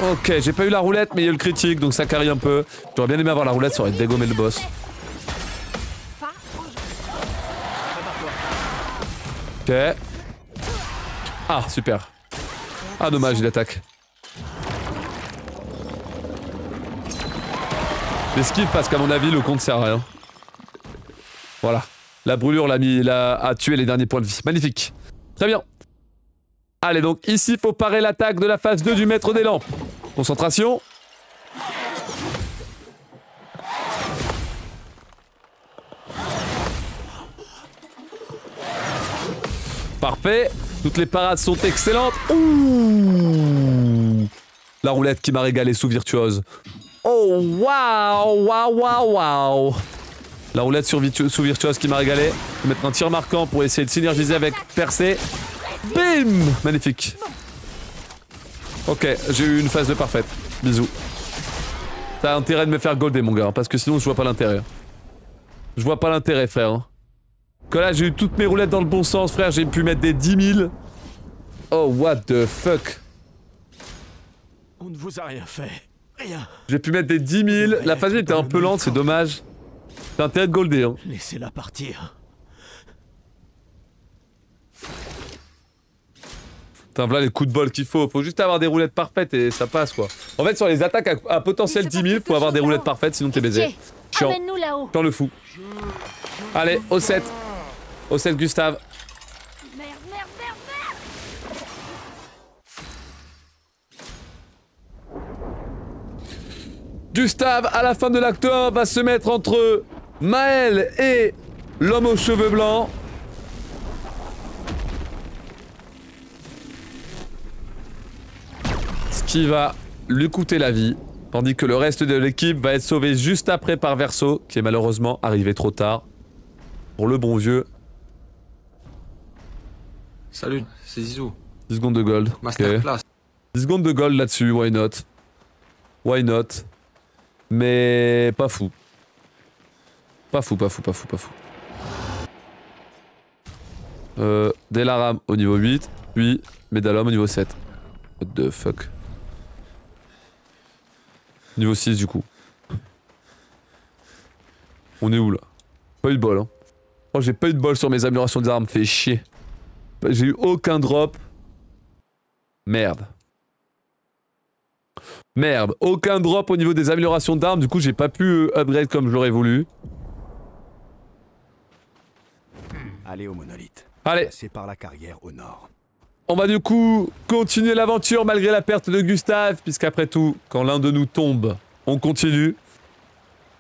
Ok, j'ai pas eu la roulette, mais il y a eu le critique, donc ça carie un peu. J'aurais bien aimé avoir la roulette, ça aurait dégommé le boss. Ok. Ah, super. Ah, dommage, il attaque. J'esquive parce qu'à mon avis, le compte sert à rien. Voilà. La brûlure a tué les derniers points de vie. Magnifique. Très bien. Allez, donc ici, il faut parer l'attaque de la phase 2 du maître des lampes. Concentration. Parfait. Toutes les parades sont excellentes. Ouh. La roulette qui m'a régalé sous virtuose. Oh, waouh, waouh, waouh, waouh. La roulette sous virtuose qui m'a régalé. Je vais mettre un tir marquant pour essayer de synergiser avec Percé. Bim. Magnifique. Ok, j'ai eu une phase de parfaite. Bisous. T'as intérêt de me faire golder, mon gars, parce que sinon je vois pas l'intérêt. Je vois pas l'intérêt, frère. Que là, j'ai eu toutes mes roulettes dans le bon sens, frère. J'ai pu mettre des 10 000. Oh, what the fuck. On ne vous a rien fait. Rien. J'ai pu mettre des 10 000. La phase était un peu lente, c'est dommage. T'as intérêt de golder, hein. Laissez-la partir. Putain, voilà les coups de bol qu'il faut. Faut juste avoir des roulettes parfaites et ça passe, quoi. En fait, sur les attaques à potentiel 10 000, faut avoir des roulettes parfaites, sinon t'es baisé. Chiant. Emmène-nous là-haut. Chiant le fou. Allez, au 7. Au 7, Gustave. Merde, merde, merde, merde. Gustave, à la fin de l'acte 1, va se mettre entre Maël et l'homme aux cheveux blancs. Ce qui va lui coûter la vie. Tandis que le reste de l'équipe va être sauvé juste après par Verso, qui est malheureusement arrivé trop tard. Pour le bon vieux. Salut, c'est Zizou. 10 secondes de gold. Masterclass. 10 secondes de gold là-dessus, why not? Why not? Mais pas fou. Pas fou, pas fou, pas fou, pas fou. Delaram au niveau 8, puis Medalum au niveau 7. What the fuck? Niveau 6 du coup. On est où là? Pas eu de bol, hein. Oh, j'ai pas eu de bol sur mes améliorations des armes, fait chier. J'ai eu aucun drop. Merde. Merde, aucun drop au niveau des améliorations d'armes, du coup j'ai pas pu upgrade comme je l'aurais voulu. Allez au monolithe. Allez. C'est par la carrière au nord. On va du coup continuer l'aventure malgré la perte de Gustave, puisqu'après tout, quand l'un de nous tombe, on continue.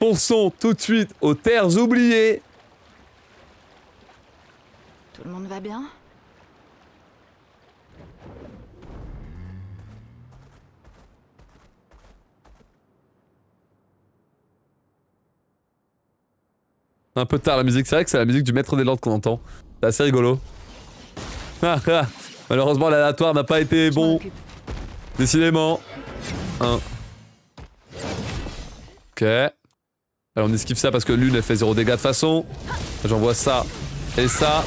Fonçons tout de suite aux terres oubliées. Tout le monde va bien? Un peu tard la musique, c'est vrai que c'est la musique du maître des landes qu'on entend. C'est assez rigolo. Malheureusement l'aléatoire n'a pas été bon. Décidément. 1. Ok. Alors on esquive ça parce que l'une elle fait 0 dégâts de façon. J'envoie ça et ça.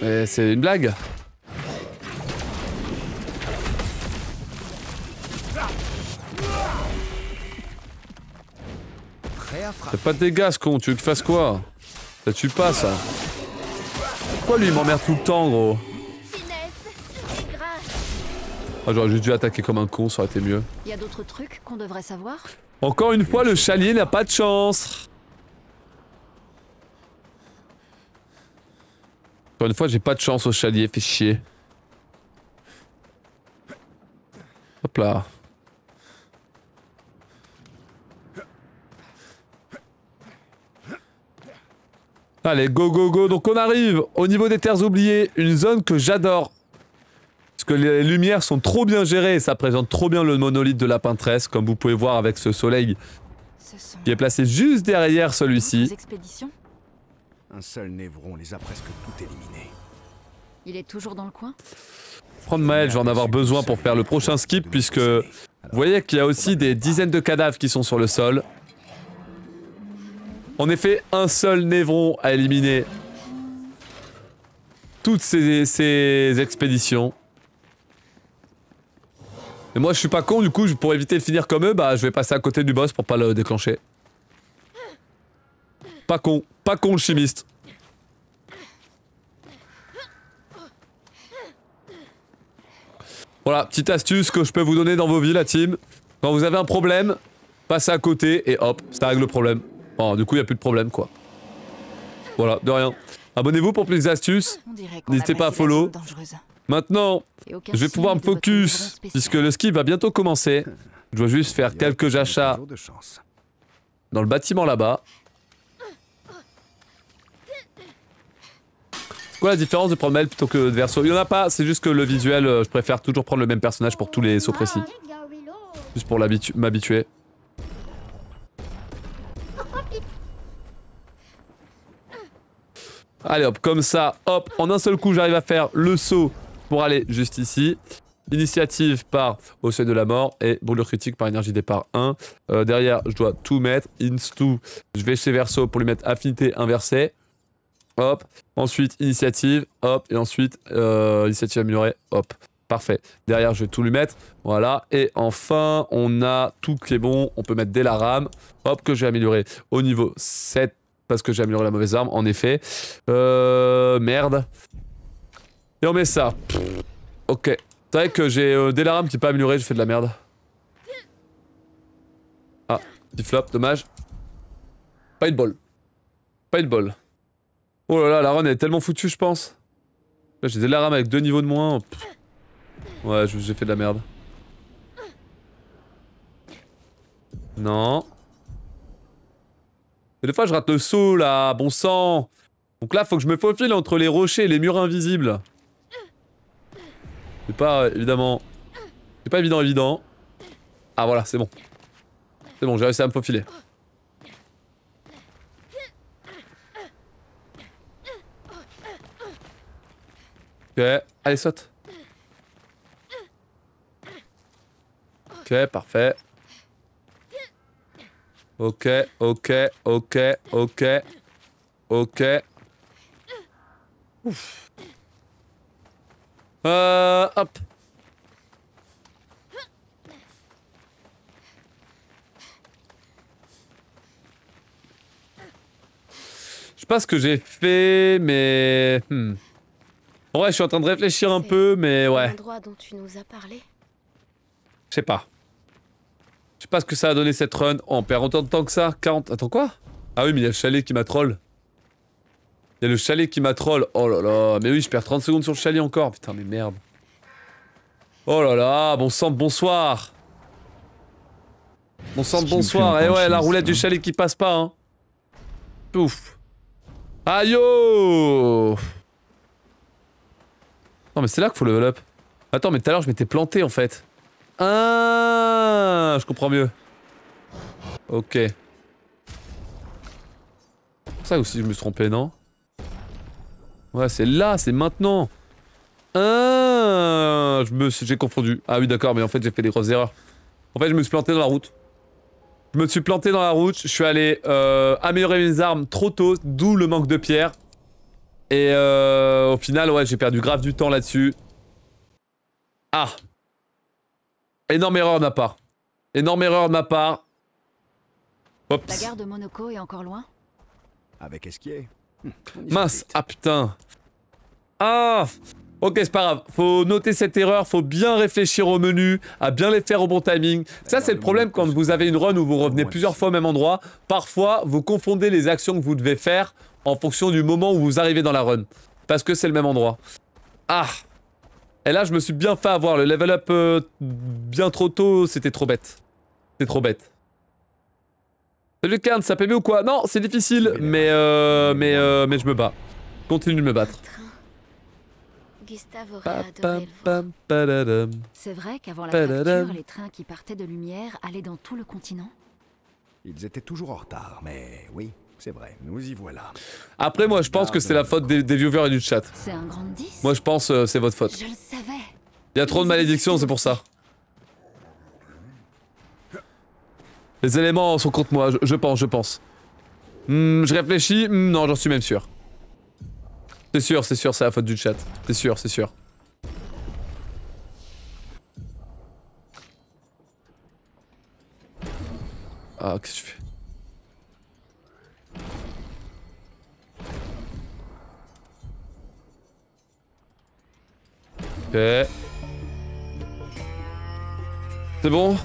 Mais c'est une blague. Fais pas de dégâts ce con, tu veux que je fasse quoi? Ça tue pas ça. Pourquoi lui il m'emmerde tout le temps gros? Ah, j'aurais juste dû attaquer comme un con, ça aurait été mieux. Y a d'autres trucs qu'on devrait savoir? Encore une fois, le chalier n'a pas de chance. Encore une fois, j'ai pas de chance au chalier, fait chier. Hop là. Allez, go, go, go. Donc on arrive au niveau des terres oubliées. Une zone que j'adore. Parce que les lumières sont trop bien gérées. Ça présente trop bien le monolithe de la peintresse. Comme vous pouvez voir avec ce soleil qui est placé juste derrière celui-ci. Un seul Névron les a presque toutes éliminées. Il est toujours dans le coin? Prendre Maël, je vais en avoir besoin pour faire le prochain skip. Puisque vous voyez qu'il y a aussi des dizaines de cadavres qui sont sur le sol. En effet, un seul Névron a éliminé toutes ces expéditions. Et moi je suis pas con, du coup pour éviter de finir comme eux, bah je vais passer à côté du boss pour pas le déclencher. Pas con le chimiste. Voilà, petite astuce que je peux vous donner dans vos vies la team. Quand vous avez un problème, passez à côté et hop, ça règle le problème. Bon, du coup, il n'y a plus de problème, quoi. Voilà, de rien. Abonnez-vous pour plus d'astuces. N'hésitez pas à follow. Maintenant, je vais pouvoir me focus, puisque le skip va bientôt commencer. Je dois juste faire quelques achats dans le bâtiment là-bas. C'est quoi la différence de prendre Maël plutôt que de Verso? Il n'y en a pas, c'est juste que le visuel, je préfère toujours prendre le même personnage pour tous les sauts précis. Juste pour m'habituer. Allez hop, comme ça, hop, en un seul coup j'arrive à faire le saut pour aller juste ici. Initiative par au seuil de la mort et brûlure critique par énergie départ 1. Derrière, je dois tout mettre. Insto, je vais chez Verso pour lui mettre affinité inversée. Hop, ensuite initiative, hop, et ensuite initiative améliorée, hop. Parfait. Derrière, je vais tout lui mettre. Voilà. Et enfin, on a tout qui est bon. On peut mettre des lames. Hop, que j'ai amélioré au niveau 7. Parce que j'ai amélioré la mauvaise arme, en effet. Merde. Et on met ça. Pff, ok. C'est vrai que j'ai des lames qui n'est pas amélioré, je fais de la merde. Ah, petit flop, dommage. Pas une bol. Pas une bol. Oh là là, la run est tellement foutue, je pense. Là, j'ai des lames avec 2 niveaux de moins. Pff. Ouais, j'ai fait de la merde. Non. Et des fois je rate le saut là, bon sang. Donc là faut que je me faufile entre les rochers et les murs invisibles. C'est pas évidemment... C'est pas évident. Ah voilà, c'est bon. C'est bon, j'ai réussi à me faufiler. Ok, allez saute. Ok, parfait. Ok. Ouf. Hop. Je sais pas ce que j'ai fait, mais... En vrai, je suis en train de réfléchir un peu, mais ouais. L'endroit dont tu nous as parlé. Je sais pas. Je sais pas ce que ça a donné cette run. Oh, on perd autant de temps que ça. 40... Attends, quoi? Ah oui, mais il y a le chalet qui m'a troll. Il y a le chalet qui m'a troll. Oh là là. Mais oui, je perds 30 secondes sur le chalet encore. Putain, mais merde. Oh là là. Bon sang de bonsoir. Bon sang de bonsoir. Et ouais, la roulette du chalet qui passe pas, hein. Ouf. Aïe yo. Non, mais c'est là qu'il faut level up. Attends, mais tout à l'heure, je m'étais planté, en fait. Ah, je comprends mieux. Ok. Ça aussi, je me suis trompé, non? Ouais, c'est là, c'est maintenant. Ah, j'ai confondu. Ah oui, d'accord, mais en fait, j'ai fait des grosses erreurs. En fait, je me suis planté dans la route. Je suis allé améliorer mes armes trop tôt, d'où le manque de pierres. Et au final, ouais, j'ai perdu grave du temps là-dessus. Ah. Énorme erreur de ma part. Oups. La gare de Monoko est encore loin? Avec Esquier. Mince, ah putain. Ah. Ok, c'est pas grave. Faut noter cette erreur, faut bien réfléchir au menu, à bien les faire au bon timing. Ça, c'est le problème quand vous avez une run où vous revenez plusieurs fois au même endroit. Parfois, vous confondez les actions que vous devez faire en fonction du moment où vous arrivez dans la run. Parce que c'est le même endroit. Ah. Et là, je me suis bien fait avoir. Le level up bien trop tôt, c'était trop bête. C'était trop bête. Salut Kern, ça PB ou quoi? Non, c'est difficile, mais je me bats. Continue de me battre. Gustave aurait adoré le voir. C'est vrai qu'avant la fracture, les trains qui partaient de Lumière allaient dans tout le continent? Ils étaient toujours en retard, mais oui, c'est vrai, nous y voilà. Après, moi, je pense que c'est la faute des viewers et du chat. C'est un grand 10. Moi, je pense c'est votre faute. Je le savais. Il y a trop de malédictions, c'est pour ça. Les éléments sont contre moi, je pense. Je réfléchis, non, j'en suis même sûr. C'est sûr, c'est la faute du chat. C'est sûr. Ah, qu'est-ce que tu fais? Ok. C'est bon?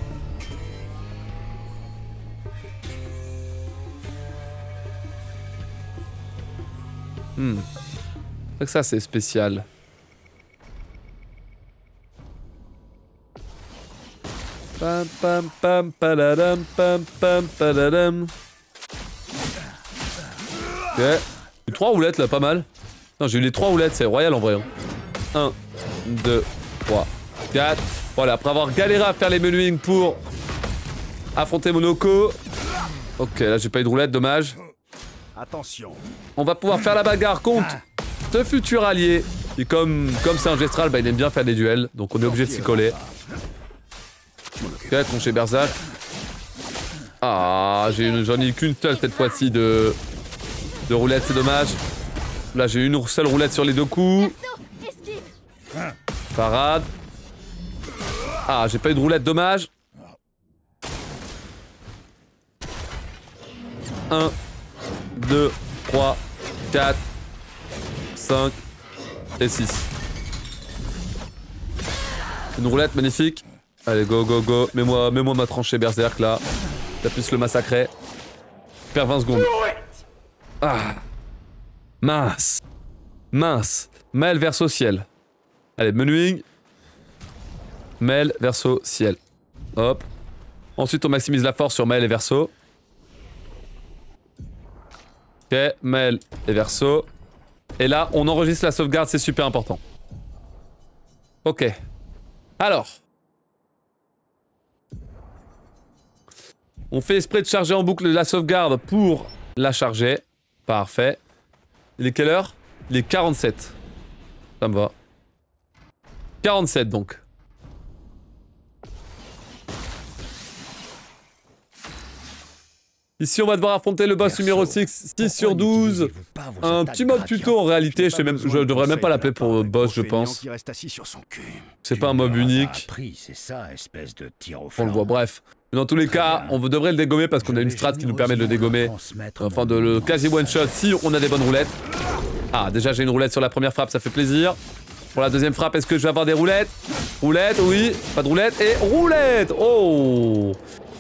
C'est que ça, c'est spécial. Pam pam pam paladam pam pam paladam. Ok. J'ai eu 3 roulettes là, pas mal. Non, j'ai eu les 3 roulettes, c'est royal en vrai. 1, 2, 3, 4. Voilà, après avoir galéré à faire les menuing pour affronter Monoko. Ok, là j'ai pas eu de roulette, dommage. Attention. On va pouvoir faire la bagarre contre ce futur allié. Et comme c'est un Gestral, bah, il aime bien faire des duels. Donc on est obligé de s'y coller. Ok, troncher Berserk. Ah, j'en ai eu qu'une seule cette fois-ci de roulette, c'est dommage. Là j'ai eu une seule roulette sur les 2 coups. Parade. Ah, j'ai pas eu de roulette, dommage. 1, 2, 3, 4, 5 et 6. Une roulette magnifique. Allez, go. Mets-moi ma tranchée Berserk là. Ça puisse le massacrer. Faire 20 secondes. Ah. Mince. Maël verso ciel. Allez, menuing. Maël verso ciel. Hop. Ensuite, on maximise la force sur Maël et verso. Ok, Maël et verso. Et là, on enregistre la sauvegarde, c'est super important. Ok. Alors. On fait exprès de charger en boucle la sauvegarde pour la charger. Parfait. Il est quelle heure? Il est 47. Ça me va. 47 donc. Ici, on va devoir affronter le boss numéro 6, 6 sur 12. Un petit mode tuto en réalité, je devrais même pas l'appeler pour boss, je pense. C'est pas un mob unique. On le voit, bref. Dans tous les cas, on devrait le dégommer parce qu'on a une strat qui nous permet de le dégommer. Enfin, de le quasi one-shot si on a des bonnes roulettes. Ah, déjà j'ai une roulette sur la première frappe, ça fait plaisir. Pour la deuxième frappe, est-ce que je vais avoir des roulettes? Roulette, oui. Pas de roulette. Et roulette! Oh!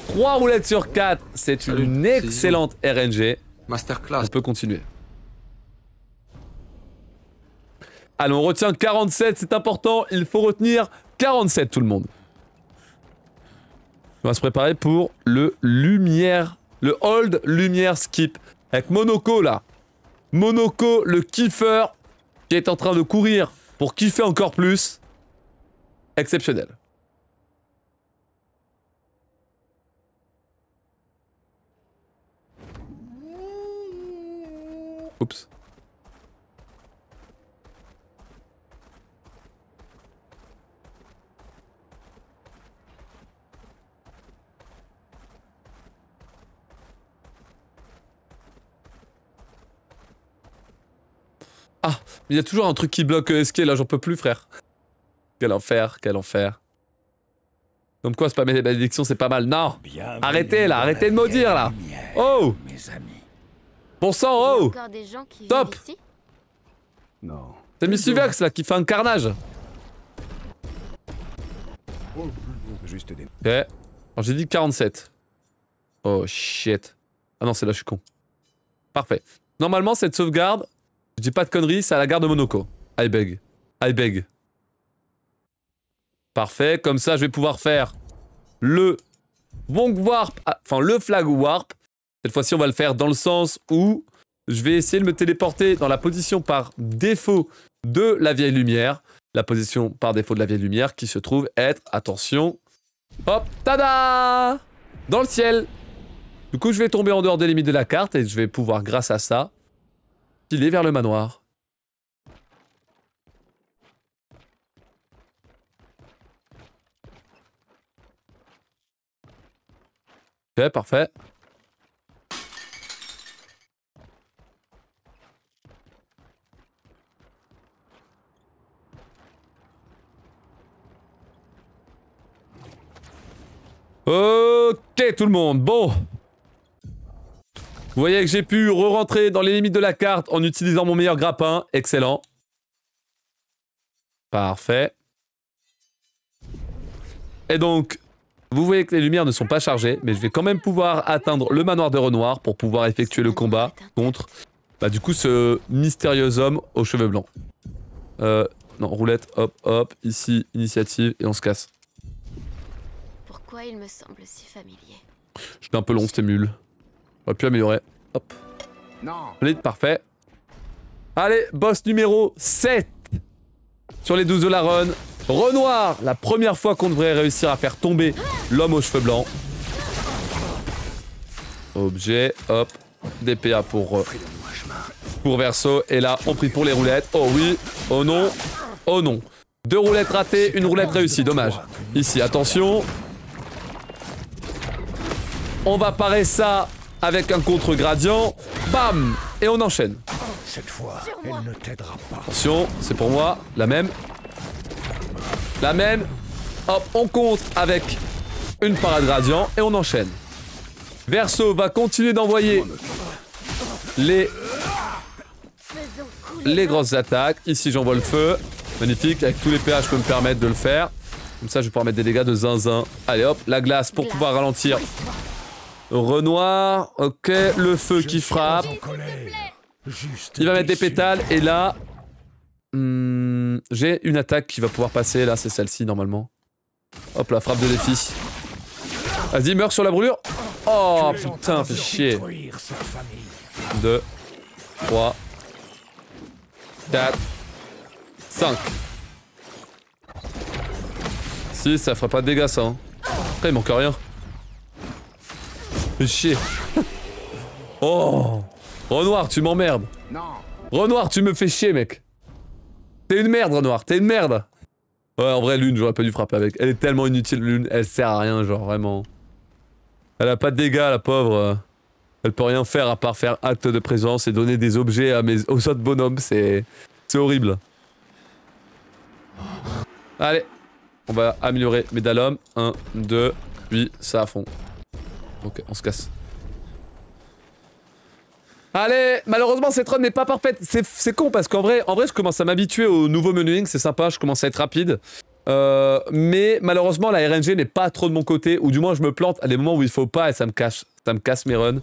3 roulettes sur 4, c'est une excellente RNG. Masterclass. On peut continuer. Allez, on retient 47, c'est important. Il faut retenir 47, tout le monde. On va se préparer pour le lumière, le hold lumière skip. Avec Monoko, là. Monoko, le kiffeur, qui est en train de courir pour kiffer encore plus. Exceptionnel. Oups. Ah, il y a toujours un truc qui bloque escape là, j'en peux plus frère. Quel enfer, quel enfer. Comme quoi spammer les malédictions c'est pas mal. Non, arrêtez là, arrêtez de maudire là. Oh, bon sang, oh. Top. Non. C'est Missuvex là qui fait un carnage. Juste des... Ok. Alors j'ai dit 47. Oh shit. Ah non, c'est là, je suis con. Parfait. Normalement, cette sauvegarde, je dis pas de conneries, c'est à la gare de Monoko. I beg. I beg. Parfait, comme ça je vais pouvoir faire le Wong Warp, enfin le Flag Warp. Cette fois-ci on va le faire dans le sens où je vais essayer de me téléporter dans la position par défaut de la vieille lumière. La position par défaut de la vieille lumière qui se trouve être, attention, hop, tada, dans le ciel. Du coup je vais tomber en dehors des limites de la carte et je vais pouvoir grâce à ça filer vers le manoir. Ok, parfait. Ok tout le monde, bon. Vous voyez que j'ai pu re-rentrer dans les limites de la carte en utilisant mon meilleur grappin, excellent. Parfait. Et donc, vous voyez que les lumières ne sont pas chargées, mais je vais quand même pouvoir atteindre le manoir de Renoir pour pouvoir effectuer le combat contre, du coup, ce mystérieux homme aux cheveux blancs. Non, roulette, hop, hop, ici, initiative, et on se casse. Pourquoi il me semble si familier? J'étais un peu long, c'était nul. J'aurais pu améliorer. Hop. Non. Allez, parfait. Allez, boss numéro 7 sur les 12 de la run. Renoir, la première fois qu'on devrait réussir à faire tomber l'homme aux cheveux blancs. Objet, hop, DPA pour Verso. Et là, on prie pour les roulettes. Oh oui, oh non, oh non. 2 roulettes ratées, 1 roulette réussie, dommage. Ici, attention. On va parer ça avec un contre-gradient. Bam! Et on enchaîne. Cette fois, elle ne t'aidera pas. Attention, c'est pour moi, la même. La même. Hop, on contre avec une parade gradient et on enchaîne. Verso va continuer d'envoyer les grosses attaques. Ici, j'envoie le feu. Magnifique, avec tous les PH, je peux me permettre de le faire. Comme ça, je vais pouvoir mettre des dégâts de zinzin. Allez hop, la glace pour pouvoir ralentir. Renoir, ok, le feu qui frappe. Il va mettre des pétales et là... j'ai une attaque qui va pouvoir passer, là c'est celle-ci normalement. Hop la frappe de défi. Vas-y, meurs sur la brûlure. Oh putain, fais chier. 2, 3, 4, 5. 6, ça ferait pas de dégâts ça. Hein. Après il manque rien. Fais chier. Oh Renoir, tu m'emmerdes. Renoir, tu me fais chier, mec. T'es une merde, Renoir, t'es une merde. Ouais, en vrai, Lune, j'aurais pas dû frapper avec. Elle est tellement inutile, Lune, elle sert à rien, genre, vraiment. Elle a pas de dégâts, la pauvre. Elle peut rien faire à part faire acte de présence et donner des objets aux autres bonhommes, c'est horrible. Allez, on va améliorer Médalhomme. 1, 2, puis ça à fond. Ok, on se casse. Allez, malheureusement cette run n'est pas parfaite. C'est con parce qu'en vrai, je commence à m'habituer au nouveau menuing, c'est sympa, je commence à être rapide. Mais malheureusement la RNG n'est pas trop de mon côté, ou du moins je me plante à des moments où il faut pas et ça me casse mes runs.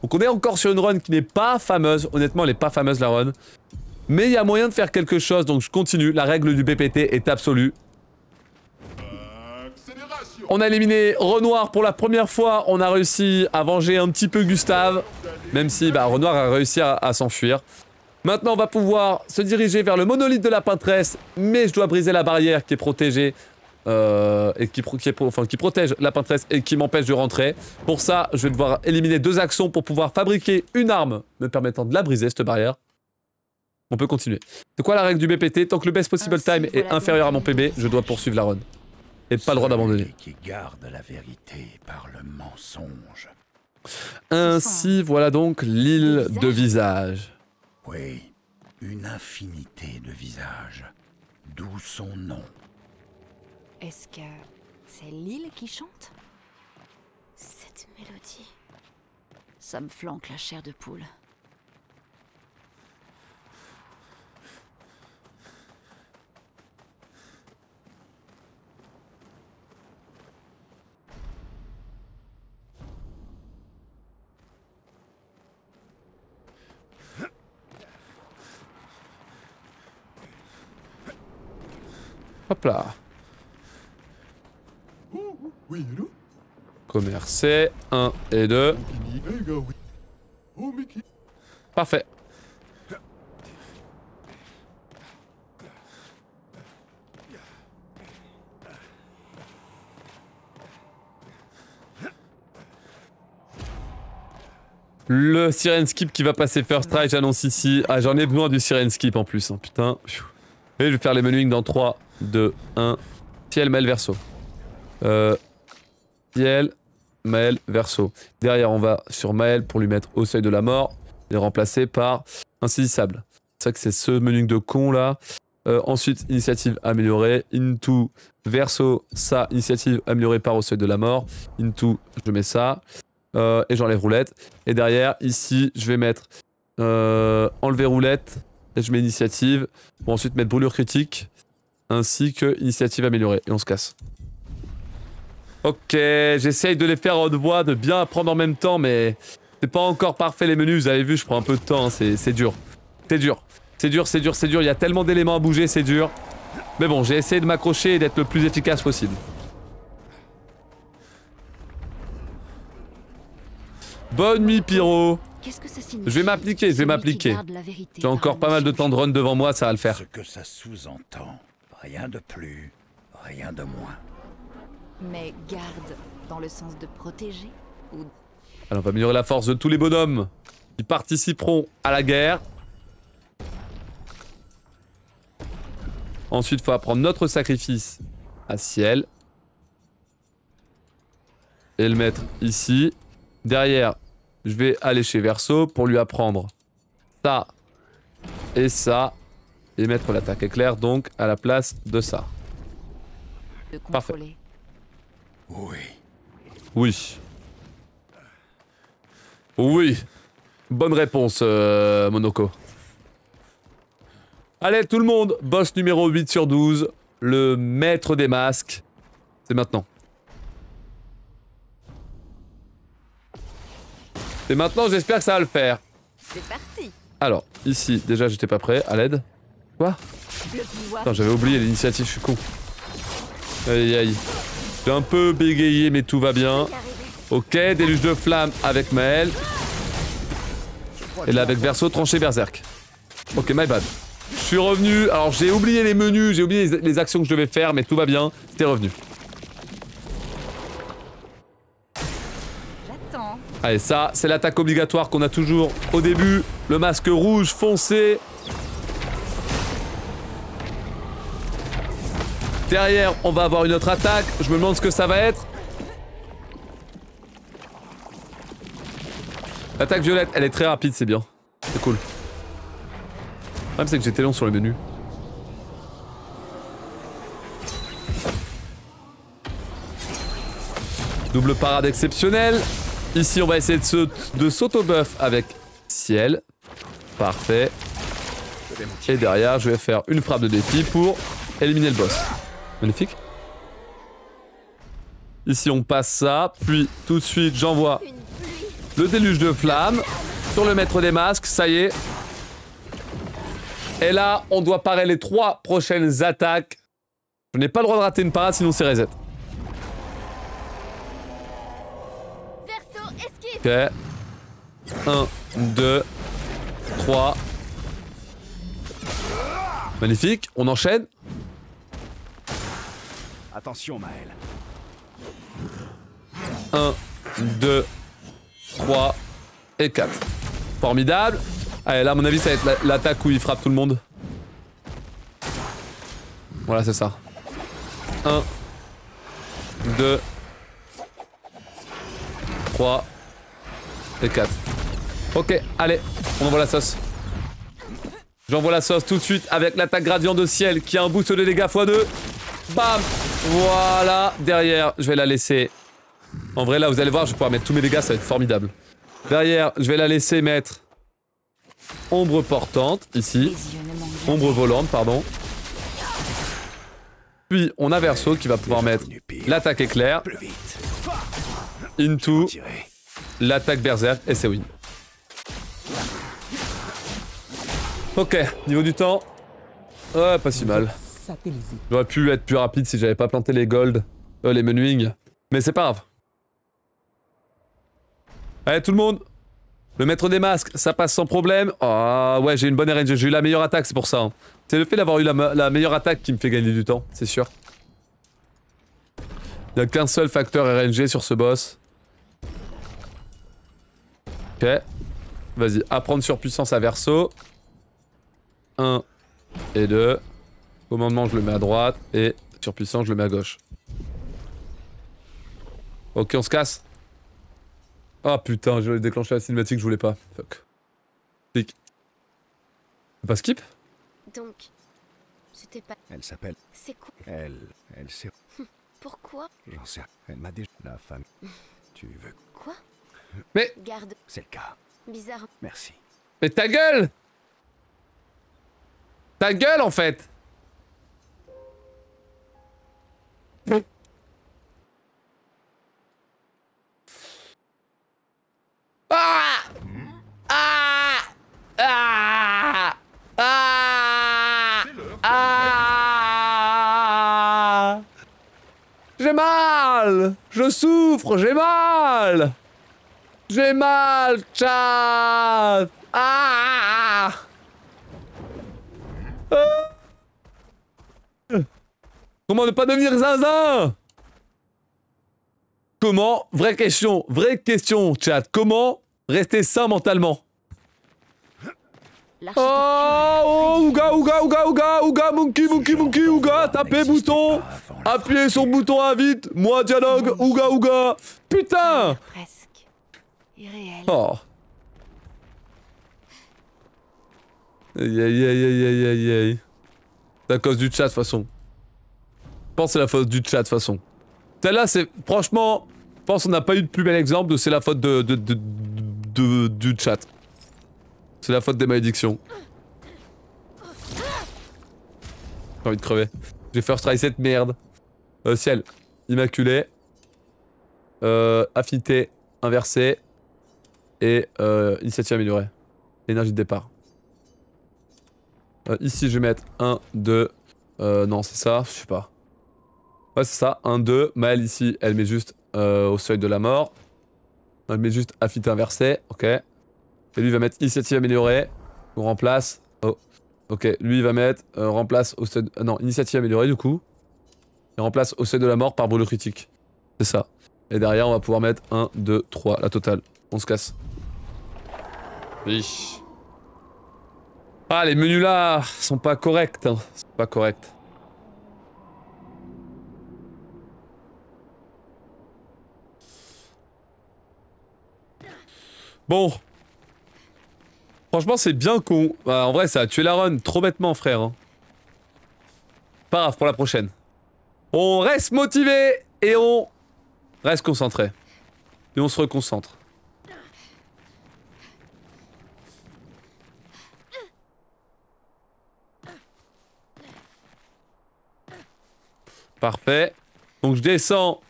Donc on est encore sur une run qui n'est pas fameuse, honnêtement elle est pas fameuse la run. Mais il y a moyen de faire quelque chose, donc je continue, la règle du PPT est absolue. On a éliminé Renoir pour la première fois, on a réussi à venger un petit peu Gustave. Même si Renoir a réussi à s'enfuir. Maintenant on va pouvoir se diriger vers le monolithe de la peintresse. Mais je dois briser la barrière qui est protégée. Et qui protège la peintresse et qui m'empêche de rentrer. Pour ça je vais devoir éliminer 2 actions pour pouvoir fabriquer une arme me permettant de la briser cette barrière. On peut continuer. C'est quoi la règle du BPT? Tant que le best possible time est inférieur à mon PB, je dois poursuivre la run. Et pas le droit d'abandonner. Qui garde la vérité par le mensonge. Ainsi, voilà donc l'île de visage. Oui, une infinité de visages. D'où son nom. Est-ce que c'est l'île qui chante? Cette mélodie... Ça me flanque la chair de poule. Hop là. Commercer. 1 et 2. Parfait. Le Siren Skip qui va passer first try, j'annonce ici. Ah, j'en ai besoin du Siren Skip en plus, hein, putain. Et je vais faire les menuing dans 3, 2, 1. Ciel, Maël, Verso. Ciel, Maël, Verso. Derrière, on va sur Maël pour lui mettre au seuil de la mort et remplacer par insaisissable. C'est ça que c'est ce menuing de con là. Ensuite, initiative améliorée. Into, Verso, ça, initiative améliorée par au seuil de la mort. Into, je mets ça. Et j'enlève roulette. Et derrière, ici, je vais mettre enlever roulette. Et je mets initiative. Pour ensuite mettre brûlure critique. Ainsi que initiative améliorée. Et on se casse. Ok, j'essaye de les faire en voix, de bien apprendre en même temps, mais c'est pas encore parfait les menus. Vous avez vu, je prends un peu de temps. Hein, c'est dur. C'est dur. C'est dur, c'est dur, c'est dur. Il y a tellement d'éléments à bouger, c'est dur. Mais bon, j'ai essayé de m'accrocher et d'être le plus efficace possible. Bonne nuit, Pyro. Qu'est-ce que ça signifie? Je vais m'appliquer, je vais m'appliquer. J'ai encore pas mal de temps de run devant moi, ça va le faire. Ce que ça sous-entend, rien de plus, rien de moins. Mais garde dans le sens de protéger ou... Alors on va améliorer la force de tous les bonhommes qui participeront à la guerre. Ensuite, il faut apprendre notre sacrifice à Ciel. Et le mettre ici. Derrière, je vais aller chez Verso pour lui apprendre ça et ça. Et mettre l'attaque éclair donc à la place de ça. Parfait. Oui. Oui. Oui. Bonne réponse, Monoko. Allez, tout le monde. Boss numéro 8 sur 12. Le maître des masques. C'est maintenant. C'est maintenant, j'espère que ça va le faire. C'est parti. Alors, ici, déjà, j'étais pas prêt. À l'aide. Quoi? Attends, j'avais oublié l'initiative, je suis con. Aïe, aïe. J'ai un peu bégayé, mais tout va bien. Ok, déluge de flamme avec Maël. Et là, avec Verso, tranché berserk. Ok, my bad. Je suis revenu. Alors, j'ai oublié les menus, j'ai oublié les actions que je devais faire, mais tout va bien. C'était revenu. J'attends. Allez, ça, c'est l'attaque obligatoire qu'on a toujours au début. Le masque rouge foncé. Derrière, on va avoir une autre attaque. Je me demande ce que ça va être. L'attaque violette, elle est très rapide, c'est bien. C'est cool. Le problème, c'est que j'étais long sur le menu. Double parade exceptionnelle. Ici, on va essayer de s'auto-buff avec Ciel. Parfait. Et derrière, je vais faire une frappe de défi pour éliminer le boss. Magnifique. Ici, on passe ça. Puis, tout de suite, j'envoie le déluge de flammes sur le maître des masques. Ça y est. Et là, on doit parer les 3 prochaines attaques. Je n'ai pas le droit de rater une parade, sinon c'est reset. Ok. 1, 2, 3. Magnifique. On enchaîne. Attention, Maël. 1, 2, 3 et 4. Formidable. Allez, là, à mon avis, ça va être l'attaque où il frappe tout le monde. Voilà, c'est ça. 1, 2, 3 et 4. Ok, allez, on envoie la sauce. J'envoie la sauce tout de suite avec l'attaque gradient de Ciel qui a un boost de dégâts x2. Bam! Voilà, derrière, je vais la laisser. En vrai, là, vous allez voir, je vais pouvoir mettre tous mes dégâts, ça va être formidable. Derrière, je vais la laisser mettre ombre portante, ici. Ombre volante, pardon. Puis, on a Verso qui va pouvoir mettre l'attaque éclair. Into l'attaque berserk et c'est win. Ok, niveau du temps. Ouais, pas si mal. J'aurais pu être plus rapide si j'avais pas planté les gold. Les menuing. Mais c'est pas grave. Allez, tout le monde. Le maître des masques, ça passe sans problème. Ah ouais, j'ai une bonne RNG, j'ai eu la meilleure attaque, c'est pour ça. Hein. C'est le fait d'avoir eu la meilleure attaque qui me fait gagner du temps, c'est sûr. Il n'y a qu'un seul facteur RNG sur ce boss. Ok. Vas-y, apprendre surpuissance à verso. 1 et 2. Commandement, je le mets à droite. Et surpuissance, je le mets à gauche. Ok, on se casse. Ah putain, je vais déclencher la cinématique, je voulais pas. Fuck. Clic. C'est pas skip? Donc, c'était pas... Elle s'appelle... C'est quoi? Elle sait... Pourquoi? J'en sais... Elle m'a déjà... La femme... Tu veux... Quoi? Mais... Garde. C'est le cas. Bizarre. Merci. Mais ta gueule! Ta gueule en fait! Ah! Ah! Ah! Ah! Ah! J'ai mal! Je souffre, j'ai mal! J'ai mal, chat! Ah! Comment ne pas devenir zinzin? Comment, vraie question, chat, comment rester sain mentalement? Oh, ouga, ouga, ouga, ouga, ouga, monkey, monkey, monkey, ouga, tapez bouton, appuyez sur bouton invite, moi dialogue, ouga, ouga, putain! Presque. Irréel. Oh. Aïe aïe aïe aïe aïe aïe aïe. C'est à cause du chat de toute façon. Je pense que c'est la faute du chat de toute façon. Celle-là c'est... Franchement, je pense qu'on n'a pas eu de plus bel exemple de c'est la faute du chat. C'est la faute des malédictions. J'ai envie de crever. J'ai first try cette merde. Ciel. Immaculé. Affinité inversée. Et initiative améliorée. Énergie de départ. Ici je vais mettre 1, 2... non c'est ça, je sais pas. Ouais c'est ça, 1, 2. Maëlle ici, elle met juste au seuil de la mort. Elle met juste affinité inversée, ok. Et lui il va mettre initiative améliorée. On remplace... Oh, ok. Lui il va mettre remplace au seuil... non, initiative améliorée du coup. Et remplace au seuil de la mort par brûlure critique. C'est ça. Et derrière on va pouvoir mettre 1, 2, 3, la totale. On se casse. Oui. Ah, les menus là sont pas corrects. Hein. Sont pas corrects. Bon. Franchement, c'est bien con. Bah, en vrai, ça a tué la run trop bêtement, frère. Hein. Pas grave pour la prochaine. On reste motivé et on reste concentré. Et on se reconcentre. Parfait. Donc je descends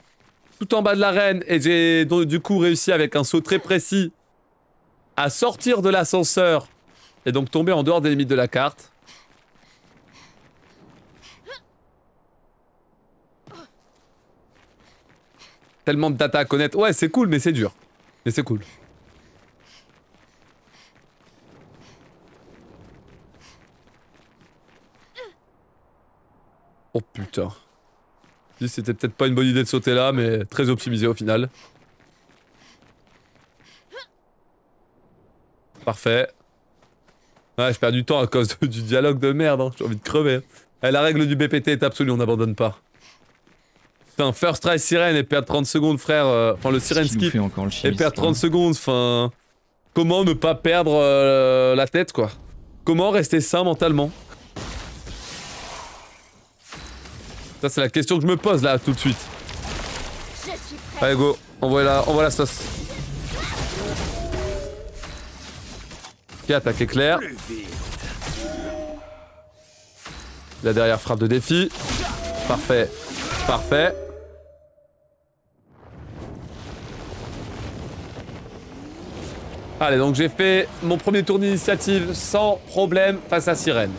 tout en bas de l'arène et j'ai donc du coup réussi avec un saut très précis à sortir de l'ascenseur et donc tomber en dehors des limites de la carte. Tellement de data à connaître. Ouais, c'est cool, mais c'est dur. Mais c'est cool. Oh putain. C'était peut-être pas une bonne idée de sauter là, mais très optimisé au final. Parfait. Ouais, je perds du temps à cause du dialogue de merde, hein. J'ai envie de crever. Eh, la règle du BPT est absolue, on n'abandonne pas. Putain, first try sirène et perdre 30 secondes, frère. Enfin, le sirène skip et perdre 30 secondes, enfin... Comment ne pas perdre la tête, quoi? Comment rester sain mentalement? Ça c'est la question que je me pose là tout de suite. Allez go, envoie la sauce. Ok, attaque éclair. La derrière frappe de défi. Parfait, parfait. Allez, donc j'ai fait mon premier tour d'initiative sans problème face à Sirène.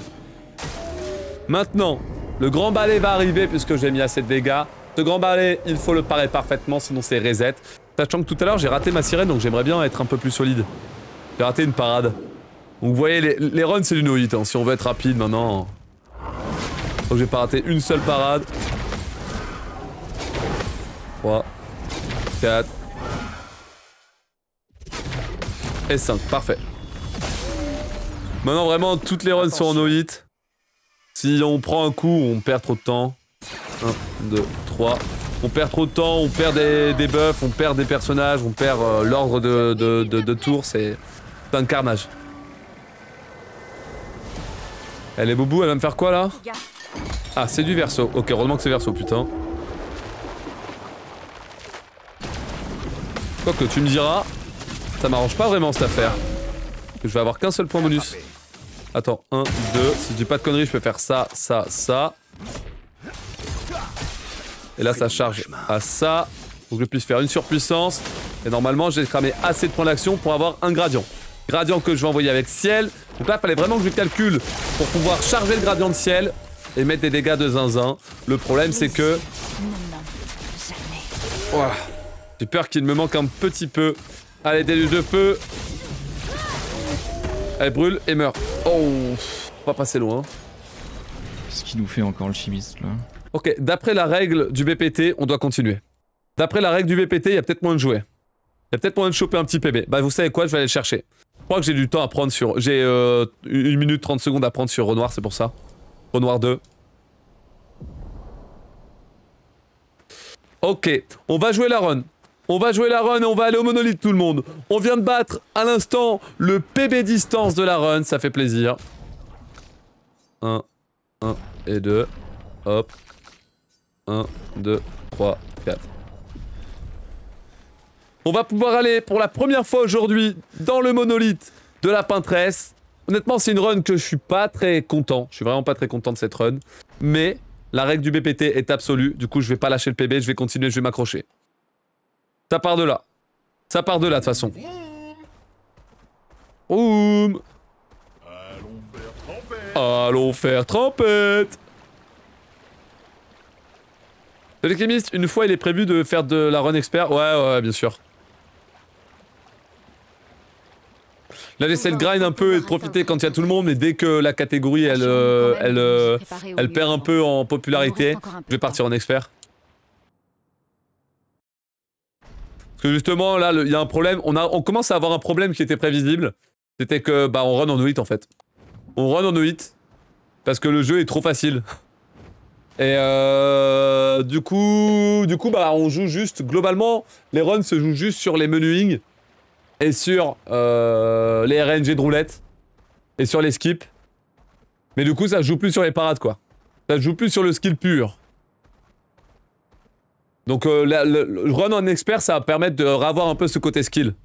Maintenant, le grand balai va arriver puisque j'ai mis assez de dégâts. Ce grand balai, il faut le parer parfaitement, sinon c'est reset. Sachant que tout à l'heure, j'ai raté ma sirène, donc j'aimerais bien être un peu plus solide. J'ai raté une parade. Donc vous voyez, les runs, c'est du no-hit, hein, si on veut être rapide maintenant. Donc j'ai pas raté une seule parade. 3, 4 et 5, parfait. Maintenant vraiment toutes les runs sont en no-hit. Si on prend un coup, on perd trop de temps. 1, 2, 3. On perd trop de temps, on perd des buffs, on perd des personnages, on perd l'ordre de tours, c'est un carnage. Elle est boubou, elle va me faire quoi là? Ah, c'est du verso. Ok, heureusement que c'est verso, putain. Quoi que tu me diras, ça m'arrange pas vraiment cette affaire. Je vais avoir qu'un seul point bonus. Attends, 1, 2, si je dis pas de conneries, je peux faire ça, ça, ça. Et là, ça charge à ça, pour que je puisse faire une surpuissance. Et normalement, j'ai cramé assez de points d'action pour avoir un gradient. Gradient que je vais envoyer avec ciel. Donc là, il fallait vraiment que je calcule pour pouvoir charger le gradient de ciel et mettre des dégâts de zinzin. Le problème, c'est que... Oh, j'ai peur qu'il me manque un petit peu. Allez, déluge de feu. Elle brûle et meurt. Oh, pas passer loin. Qu'est-ce qui nous fait encore le chimiste là? Ok, d'après la règle du BPT, on doit continuer. D'après la règle du BPT, il y a peut-être moyen de jouer. Il y a peut-être moyen de choper un petit PB. Bah vous savez quoi, je vais aller le chercher. Je crois que j'ai du temps à prendre sur... J'ai 1 minute 30 secondes à prendre sur Renoir, c'est pour ça. Renoir 2. Ok, on va jouer la run. On va jouer la run et on va aller au monolithe tout le monde. On vient de battre à l'instant le PB distance de la run, ça fait plaisir. 1, 1 et 2. Hop. 1, 2, 3, 4. On va pouvoir aller pour la première fois aujourd'hui dans le monolithe de la Peintresse. Honnêtement, c'est une run que je suis pas très content. Je suis vraiment pas très content de cette run. Mais la règle du BPT est absolue. Du coup, je vais pas lâcher le PB, je vais continuer, je vais m'accrocher. Ça part de là. Ça part de là de toute façon. Boum. Allons faire trempette. De l'écrémiste, une fois il est prévu de faire de la run expert. Ouais, bien sûr. Là j'essaie de grind un peu et de profiter quand il y a tout le monde, mais dès que la catégorie elle perd un peu en popularité, je vais partir en expert. Parce que justement là il y a un problème, on commence à avoir un problème qui était prévisible. C'était que bah on run en no-hit en fait. On run en no-hit parce que le jeu est trop facile. Et du coup bah on joue juste, globalement les runs se jouent juste sur les menuing et sur les RNG de roulette et sur les skips. Mais du coup ça se joue plus sur les parades quoi. Ça se joue plus sur le skill pur. Donc le run en expert ça va permettre de revoir un peu ce côté skill.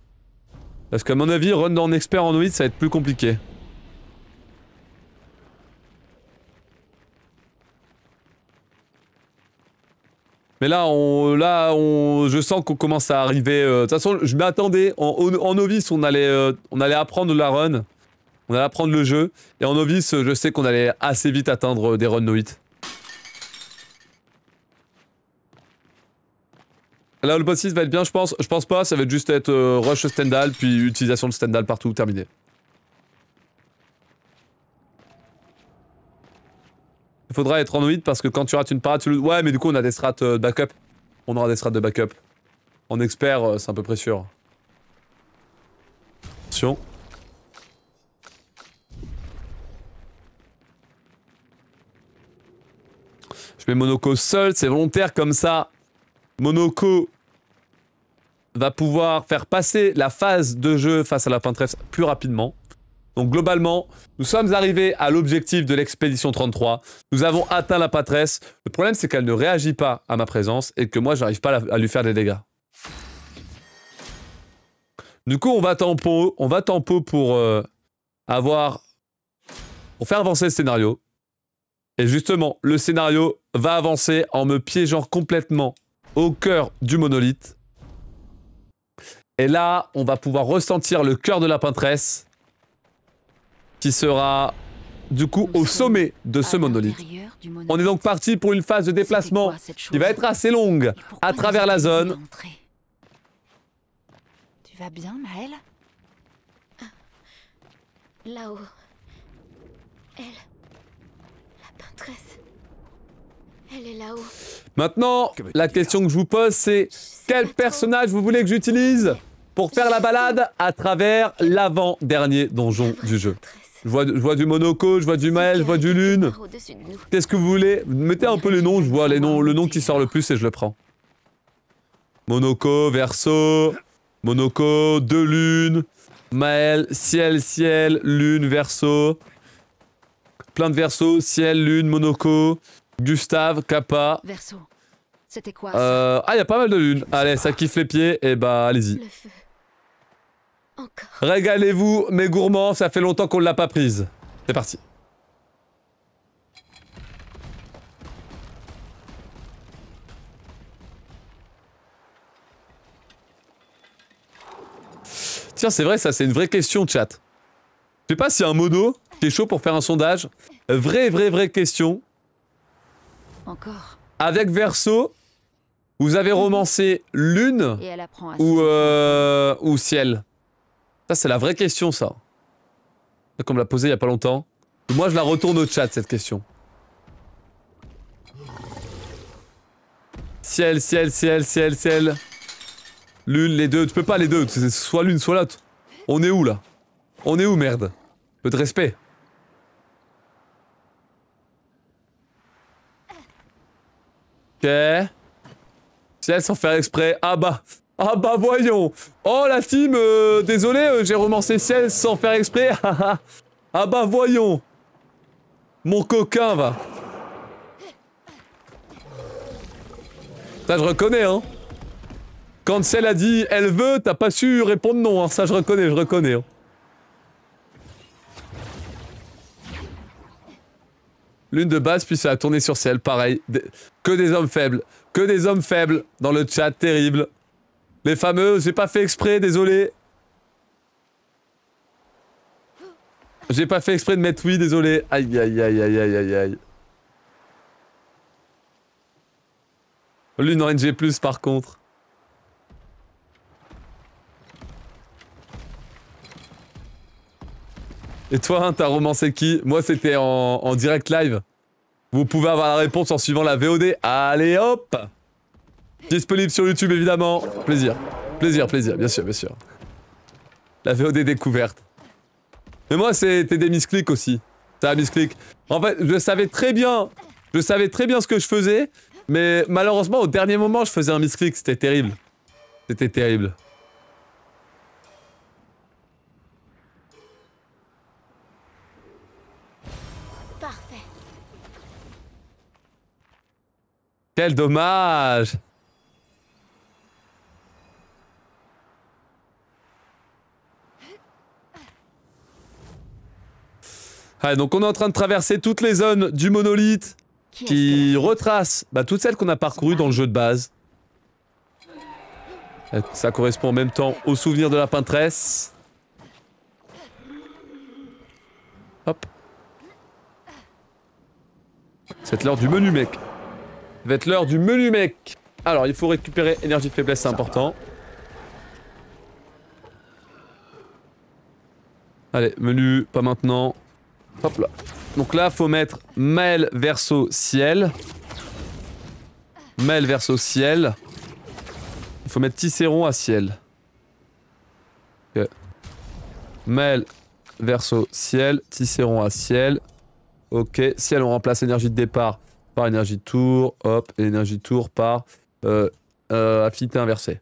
Parce qu'à mon avis run en expert en no-hit ça va être plus compliqué. Mais là, je sens qu'on commence à arriver... De toute façon, je m'attendais. En novice, on allait apprendre la run. On allait apprendre le jeu. Et en novice, je sais qu'on allait assez vite atteindre des runs no-hit. Là, le boss 6 va être bien, je pense. Je pense pas, ça va juste être rush Stendhal, puis utilisation de Stendhal partout, terminé. Il faudra être en no-hit parce que quand tu rates une parade, tu le... Ouais, mais du coup, on a des strats de backup. On aura des strats de backup. En expert, c'est à peu près sûr. Attention. Je mets Monoko seul, c'est volontaire comme ça. Monoko va pouvoir faire passer la phase de jeu face à la Peintresse plus rapidement. Donc globalement, nous sommes arrivés à l'objectif de l'expédition 33. Nous avons atteint la Peintresse. Le problème, c'est qu'elle ne réagit pas à ma présence et que moi, j'arrive pas à lui faire des dégâts. Du coup, on va tempo pour pour faire avancer le scénario. Et justement, le scénario va avancer en me piégeant complètement au cœur du monolithe. Et là, on va pouvoir ressentir le cœur de la Peintresse qui sera du coup au sommet de ce monolithe. On est donc parti pour une phase de déplacement qui va être assez longue à travers la zone. Tu vas bien, Maëlle? Là-haut. Elle. La peintresse. Elle est là-haut. Maintenant, la question que je vous pose, c'est quel personnage vous voulez que j'utilise pour faire la balade à travers l'avant-dernier donjon du jeu? Je vois du Monoko, je vois du Maël, je vois du Lune. Qu'est-ce que vous voulez? Mettez un peu les noms, je vois les noms, le nom qui sort le plus et je le prends. Monoko, Verso, Monoko, 2 lunes, Maël, ciel, ciel, lune, Verso. Plein de Verso, ciel, lune, Monoko, Gustave, Kappa. Verso, c'était quoi ça? Ah, il y a pas mal de lunes. Allez, ça kiffe les pieds, et bah allez-y. Régalez-vous, mes gourmands, ça fait longtemps qu'on l'a pas prise. C'est parti. Tiens, c'est vrai, ça c'est une vraie question, chat. Je sais pas s'il y a un modo qui est chaud pour faire un sondage. Vraie question. Encore. Avec Verso, vous avez romancé lune ou ciel? Ça, c'est la vraie question, ça. Comme on l'a posé il y a pas longtemps. Moi, je la retourne au chat, cette question. Ciel, ciel, ciel, ciel, ciel. Lune, les deux. Tu peux pas les deux. C'est soit l'une, soit l'autre. On est où, là? On est où, merde? Peu de respect. Ok. Ciel sans faire exprès. Ah bah voyons. Oh la team, désolé, j'ai romancé ciel sans faire exprès. Ah bah voyons. Mon coquin va. Ça je reconnais hein. Quand ciel a dit elle veut, t'as pas su répondre non hein. Ça je reconnais hein. Lune de base puis ça a tourné sur ciel, pareil. Que des hommes faibles. Que des hommes faibles dans le chat, terrible. Les fameux, j'ai pas fait exprès, désolé. J'ai pas fait exprès de mettre oui, désolé. Aïe aïe aïe aïe aïe aïe aïe. Lune en NG+, par contre. Et toi, hein, t'as romancé qui? Moi, c'était en direct live. Vous pouvez avoir la réponse en suivant la VOD. Allez hop! Disponible sur YouTube évidemment. Plaisir, bien sûr. La VOD découverte. Mais moi c'était des misclics aussi. Ça a misclic. En fait, je savais très bien ce que je faisais, mais malheureusement au dernier moment je faisais un misclic, c'était terrible. C'était terrible. Parfait. Quel dommage! Allez, donc on est en train de traverser toutes les zones du monolithe qui retracent toutes celles qu'on a parcourues dans le jeu de base. Ça correspond en même temps au souvenir de la peintresse. Hop. C'est l'heure du menu mec. Ça va être l'heure du menu mec. Alors il faut récupérer énergie de faiblesse, c'est important. Allez, menu, pas maintenant. Hop là. Donc là, faut mettre Maël Verso ciel. Maël Verso ciel. Il faut mettre Tisseron à ciel. Ok. Maël Verso ciel. Tisseron à ciel. Ok. Ciel, on remplace énergie de départ par énergie de tour. Hop. Et énergie de tour par affinité inversée.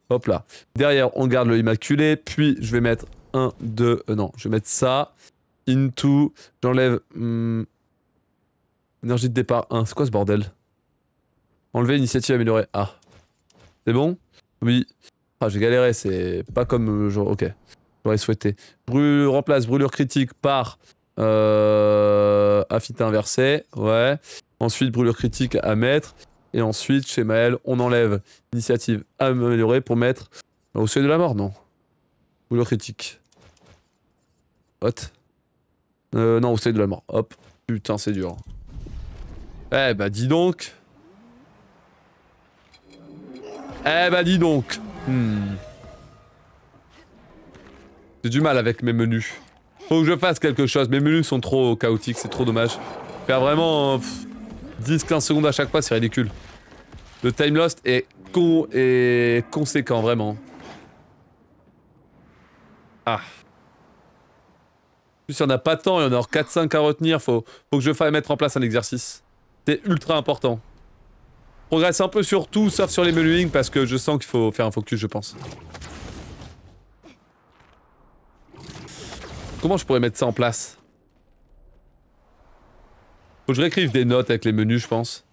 Hop là. Derrière, on garde le immaculé. Puis, je vais mettre 1, 2... non, je vais mettre ça. Into, j'enlève énergie de départ 1. C'est quoi ce bordel? Enlever initiative améliorée. Ah. C'est bon? Oui. Ah, j'ai galéré, c'est pas comme genre. Ok. J'aurais souhaité. Remplace brûlure critique par affinité inversée. Ouais. Ensuite, brûlure critique à mettre. Et ensuite, chez Maël, on enlève initiative améliorée pour mettre au seuil de la mort, non? Brûlure critique. What? Non, au seuil de la mort. Hop. Putain, c'est dur. Eh bah, dis donc. Eh bah, dis donc. J'ai du mal avec mes menus. Faut que je fasse quelque chose. Mes menus sont trop chaotiques, c'est trop dommage. Faire vraiment 10-15 secondes à chaque fois, c'est ridicule. Le time lost est conséquent, vraiment. Ah. En plus, il n'y en a pas tant, il y en a encore 4-5 à retenir. Faut que je fasse mettre en place un exercice. C'est ultra important. Progresse un peu sur tout, sauf sur les menuing, parce que je sens qu'il faut faire un focus, je pense. Comment je pourrais mettre ça en place? Faut que je réécrive des notes avec les menus, je pense.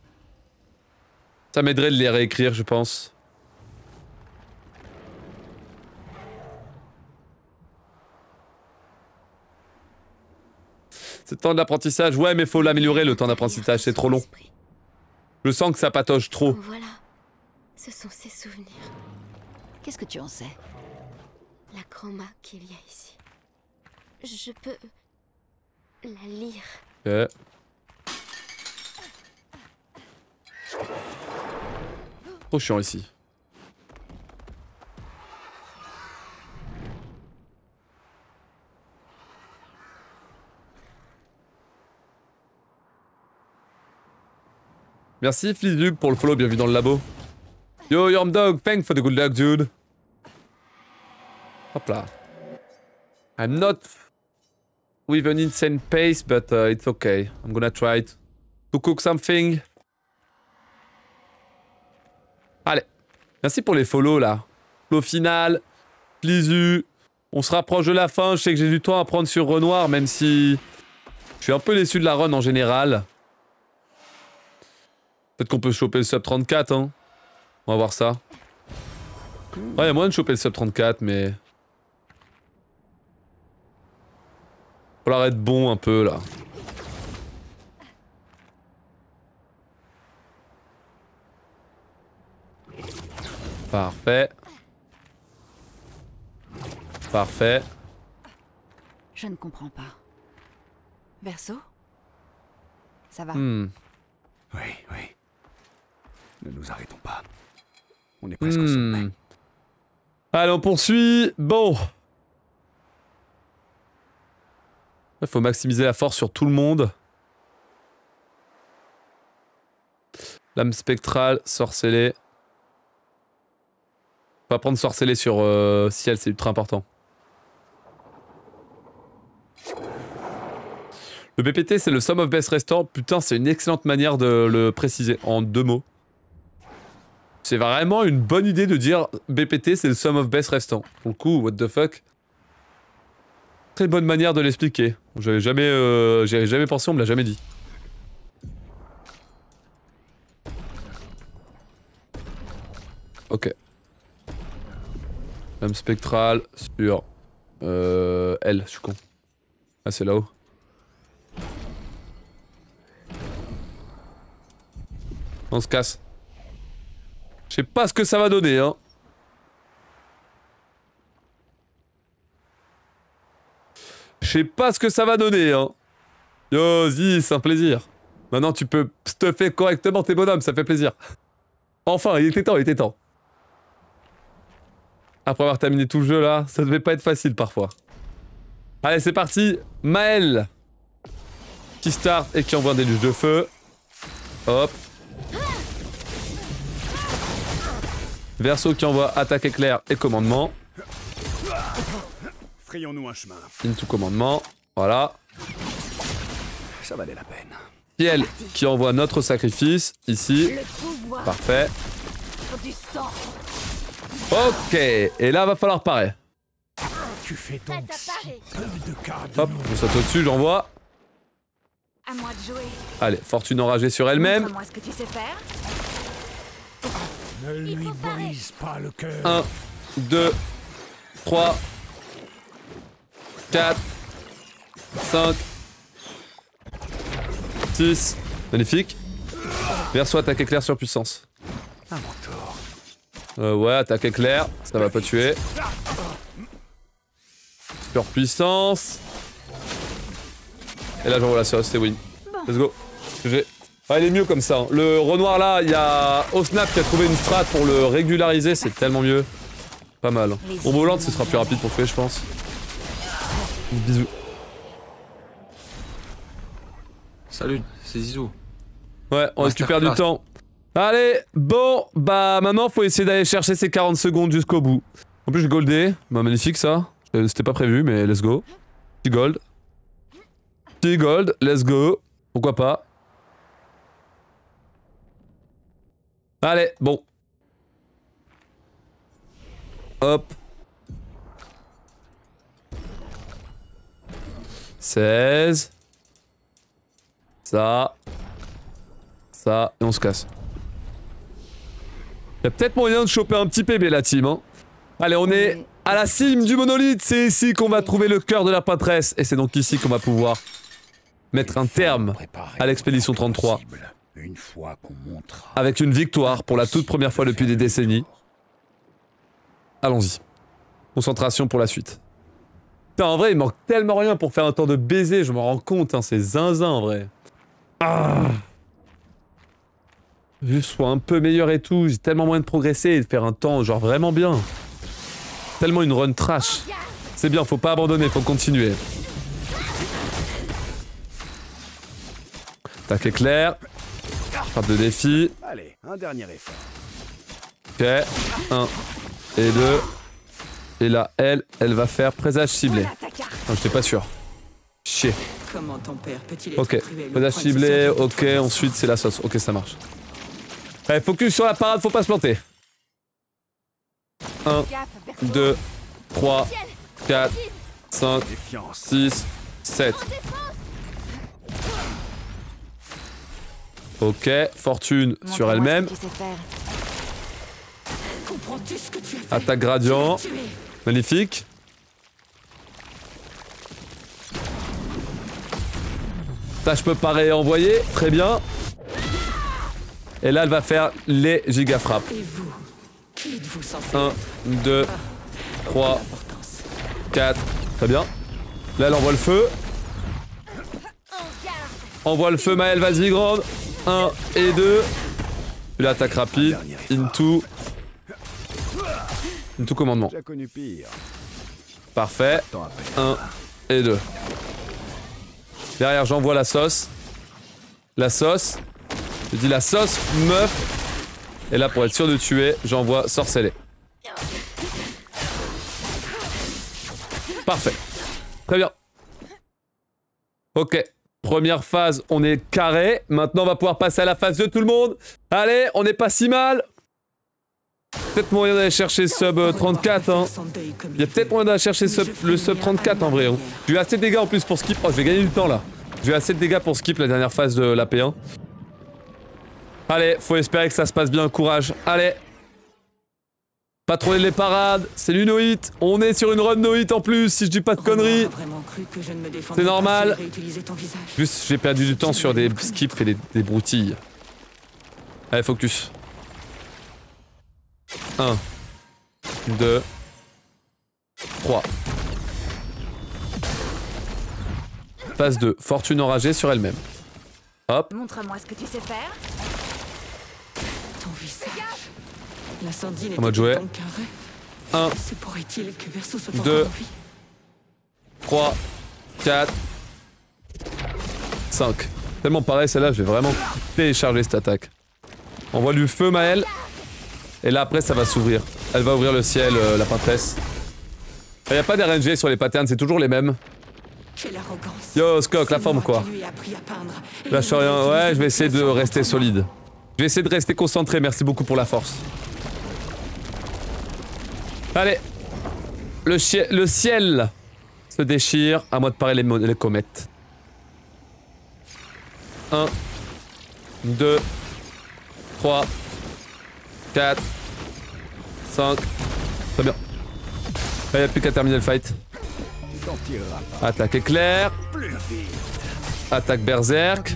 Ça m'aiderait de les réécrire, je pense. C'est le temps de l'apprentissage. Ouais, mais faut l'améliorer, le temps d'apprentissage. C'est trop long. Je sens que ça patauge trop. Voilà. Ce sont ses souvenirs. Qu'est-ce que tu en sais? La chroma qu'il y a ici. Je peux... la lire. Ok. Trop chiant ici. Merci Flizdug pour le follow, bienvenue dans le labo. Yo Yormdog, thanks for the good luck dude. Hop là. I'm not with an insane pace, but it's okay. I'm gonna try to cook something. Allez. Merci pour les follow là. Follow final. Flizu. On se rapproche de la fin. Je sais que j'ai du temps à prendre sur Renoir, même si je suis un peu déçu de la run en général. Peut-être qu'on peut choper le sub 34, hein. On va voir ça. Ouais, il y a moyen de choper le sub 34, mais... Faut falloir être bon un peu, là. Parfait. Parfait. Je ne comprends pas. Verso? Ça va? Oui, oui. Ne nous arrêtons pas. On est presque au sommet. Allez, on poursuit. Bon. Il faut maximiser la force sur tout le monde. Lame spectrale, sorcelée. On va prendre sorcelée sur ciel, c'est ultra important. Le BPT, c'est le Sum of Best Restore. Putain, c'est une excellente manière de le préciser en 2 mots. C'est vraiment une bonne idée de dire BPT, c'est le Sum of Best Restore. Pour le coup, what the fuck. Très bonne manière de l'expliquer. J'avais jamais pensé, on me l'a jamais dit. Ok. Lame spectrale sur... L, je suis con. Ah, c'est là-haut. On se casse. Je sais pas ce que ça va donner, hein. Je sais pas ce que ça va donner, hein. Yo, Zi, c'est un plaisir. Maintenant, tu peux stuffer correctement tes bonhommes, ça fait plaisir. Enfin, il était temps, il était temps. Après avoir terminé tout le jeu, là, ça devait pas être facile, parfois. Allez, c'est parti. Maël. Qui start et qui envoie un déluge de feu. Hop. Verso qui envoie attaque éclair et commandement. Frayons-nous un chemin. Into commandement. Voilà. Ça valait la peine. Ciel qui envoie notre sacrifice. Ici. Parfait. Ok. Et là, va falloir parer. Tu fais donc de cas. Hop, je saute au-dessus, j'envoie. À moi de jouer. Allez, fortune enragée sur elle-même. Montre-moi ce que tu sais faire. Ne lui brise pas le cœur. 1, 2, 3, 4, 5, 6. Magnifique. Verso attaque éclair sur puissance. À mon tour. Ouais, attaque éclair, ça va pas tuer. Sur puissance. Et là j'envoie la sauce, c'est win. Let's go. Ah, il est mieux comme ça. Hein. Le Renoir là, il y a Osnap qui a trouvé une strat pour le régulariser, c'est tellement mieux. Pas mal. Bon, Volant, ce sera plus rapide pour tuer, je pense. Bisous. Salut, c'est Zizou. Ouais, on récupère du temps. Allez, bon, bah maintenant faut essayer d'aller chercher ces 40 secondes jusqu'au bout. En plus, je goldé. Bah, magnifique ça. C'était pas prévu, mais let's go. Petit gold. Petit gold, let's go. Pourquoi pas. Allez, bon. Hop. 16. Ça. Ça. Et on se casse. Y'a peut-être moyen de choper un petit PB la team. Hein. Allez, on est à la cime du monolithe. C'est ici qu'on va trouver le cœur de la pâtresse. Et c'est donc ici qu'on va pouvoir mettre un terme à l'expédition 33. Avec une victoire pour la toute première fois depuis des décennies. Allons-y. Concentration pour la suite. Putain, en vrai, il manque tellement rien pour faire un temps de baiser, je me rends compte, hein, c'est zinzin en vrai. Ah. Juste soit un peu meilleur et tout, j'ai tellement moyen de progresser et de faire un temps genre vraiment bien. Tellement une run trash. C'est bien, faut pas abandonner, faut continuer. Tac éclair. Frappe de défi. Allez, un dernier effort. Ok, 1 et 2. Et là, elle va faire présage ciblé. Non, j'étais pas sûr. Chier. Ok, présage ciblé, ok, ensuite c'est la sauce. Ok, ça marche. Allez, focus sur la parade, faut pas se planter. 1, 2, 3, 4, 5, 6, 7. Ok, fortune sur elle-même. Attaque gradient. Magnifique. Ça, je peux pas réenvoyer. Très bien. Et là, elle va faire les giga frappes. 1, 2, 3, 4. Très bien. Là, elle envoie le feu. Envoie le feu, Maël, vas-y, grande. 1 et 2. Puis l'attaque rapide. Into. Into commandement. Parfait. 1 et 2. Derrière, j'envoie la sauce. La sauce. Je dis la sauce, meuf. Et là, pour être sûr de tuer, j'envoie sorcelé. Parfait. Très bien. Ok. Première phase, on est carré. Maintenant, on va pouvoir passer à la phase de tout le monde. Allez, on n'est pas si mal. Peut-être moyen d'aller chercher sub 34. Hein. Il y a peut-être moyen d'aller chercher le sub 34 en vrai. Hein. J'ai eu assez de dégâts en plus pour skip. Oh, je vais gagner du temps là. J'ai eu assez de dégâts pour skip la dernière phase de la P1. Allez, faut espérer que ça se passe bien. Courage. Allez. Patrouiller les parades. C'est du no-hit. On est sur une run no-hit en plus, si je dis pas de conneries. C'est normal. Juste, j'ai perdu du temps sur des skips et des broutilles. Allez, focus. 1, 2, 3. Phase 2, fortune enragée sur elle-même. Hop. Montre-moi ce que tu sais faire. Ton visage. L'incendie En mode jouet. 1, 2, 3, 4, 5. Tellement pareil, celle-là, je vais vraiment télécharger cette attaque. Envoie du feu, Maël. Et là, après, ça va s'ouvrir. Elle va ouvrir le ciel, la pâtresse. Il n'y a pas d'RNG sur les patterns, c'est toujours les mêmes. Yo, Skok, la forme quoi. Lâche rien. Ouais, je vais essayer de rester solide. Je vais essayer de rester concentré, merci beaucoup pour la force. Allez. Le ciel se déchire. À moi de parer les comètes. 1, 2, 3, 4, 5. Très bien. Il n'y a plus qu'à terminer le fight. Attaque éclair. Attaque berserk.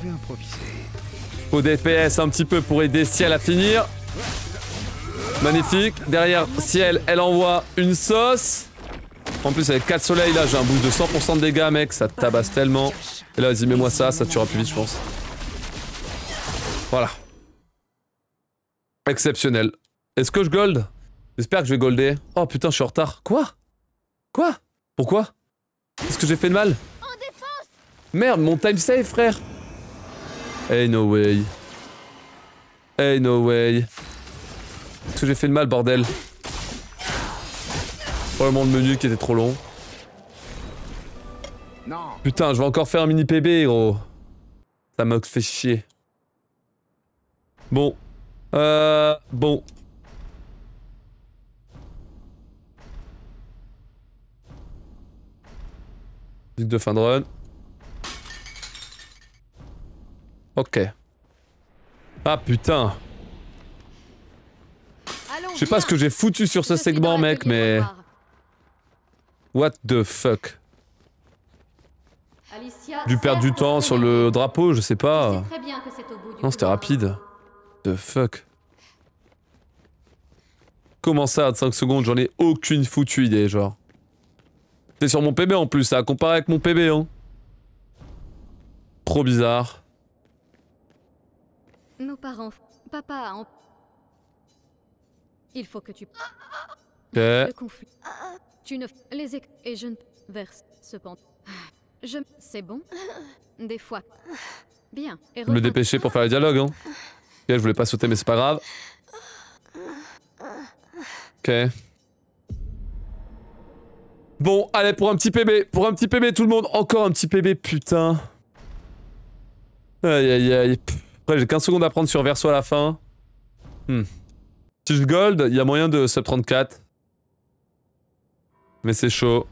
Au DPS un petit peu pour aider Ciel à finir. Magnifique. Derrière Ciel, elle envoie une sauce. En plus avec 4 soleils là, j'ai un boost de 100% de dégâts mec, ça tabasse tellement. Et là vas-y mets-moi ça tuera plus vite je pense. Voilà. Exceptionnel. Est-ce que je gold? J'espère que je vais golder. Oh putain je suis en retard. Quoi? Quoi? Pourquoi? Est-ce que j'ai fait de mal? Merde mon time save frère. Hey no way. Hey no way. Est-ce que j'ai fait de mal bordel? Probablement le menu qui était trop long. Non. Putain, je vais encore faire un mini PB, gros. Ça m'a fait chier. Bon. Bon. Musique de fin de run. Ok. Ah putain. Je sais pas ce que j'ai foutu sur ce segment, mec, mais... What the fuck? J'ai dû perdre du temps sur le drapeau, je sais pas. Non, c'était rapide. The fuck. Comment ça, 25 secondes, j'en ai aucune foutue idée, genre. C'était sur mon PB en plus, ça a comparé avec mon PB, hein. Trop bizarre. Nos parents... Papa en... Il faut que tu... Ok. Le conflit. Tu ne... Les éc... Et je ne... Verse... Cependant... Je... C'est bon? Des fois... Bien. Et Je me dépêcher pour faire le dialogue, hein. Ok, je voulais pas sauter, mais c'est pas grave. Ok. Bon, allez, pour un petit PB. Pour un petit PB, tout le monde. Encore un petit PB, putain. Aïe, aïe, aïe. Après, j'ai 15 secondes à prendre sur Verso à la fin. Si je gold, il y a moyen de sub 34. Mais c'est chaud.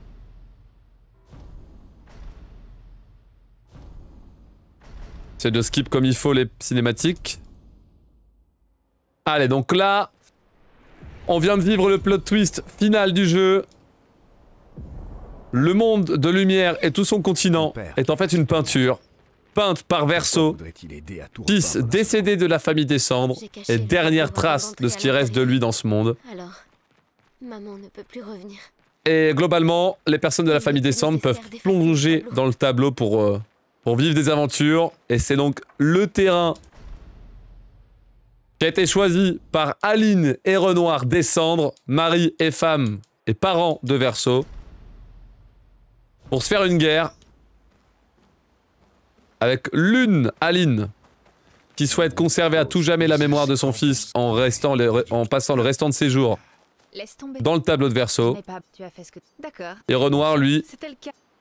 C'est de skip comme il faut les cinématiques. Allez, donc là, on vient de vivre le plot twist final du jeu. Le monde de lumière et tout son continent est en fait une peinture. Peinte par Verso, fils décédé de la famille des cendres, et dernière trace de ce qui reste de lui dans ce monde. Alors, maman ne peut plus revenir. Et globalement, les personnes de la famille des cendres peuvent plonger dans le tableau pour vivre des aventures. Et c'est donc le terrain qui a été choisi par Aline et Renoir des cendres, mari et femme et parents de Verso, pour se faire une guerre. Avec l'une, Aline, qui souhaite conserver à tout jamais la mémoire de son fils en passant le restant de ses jours dans le tableau de Verso. Et Renoir, lui,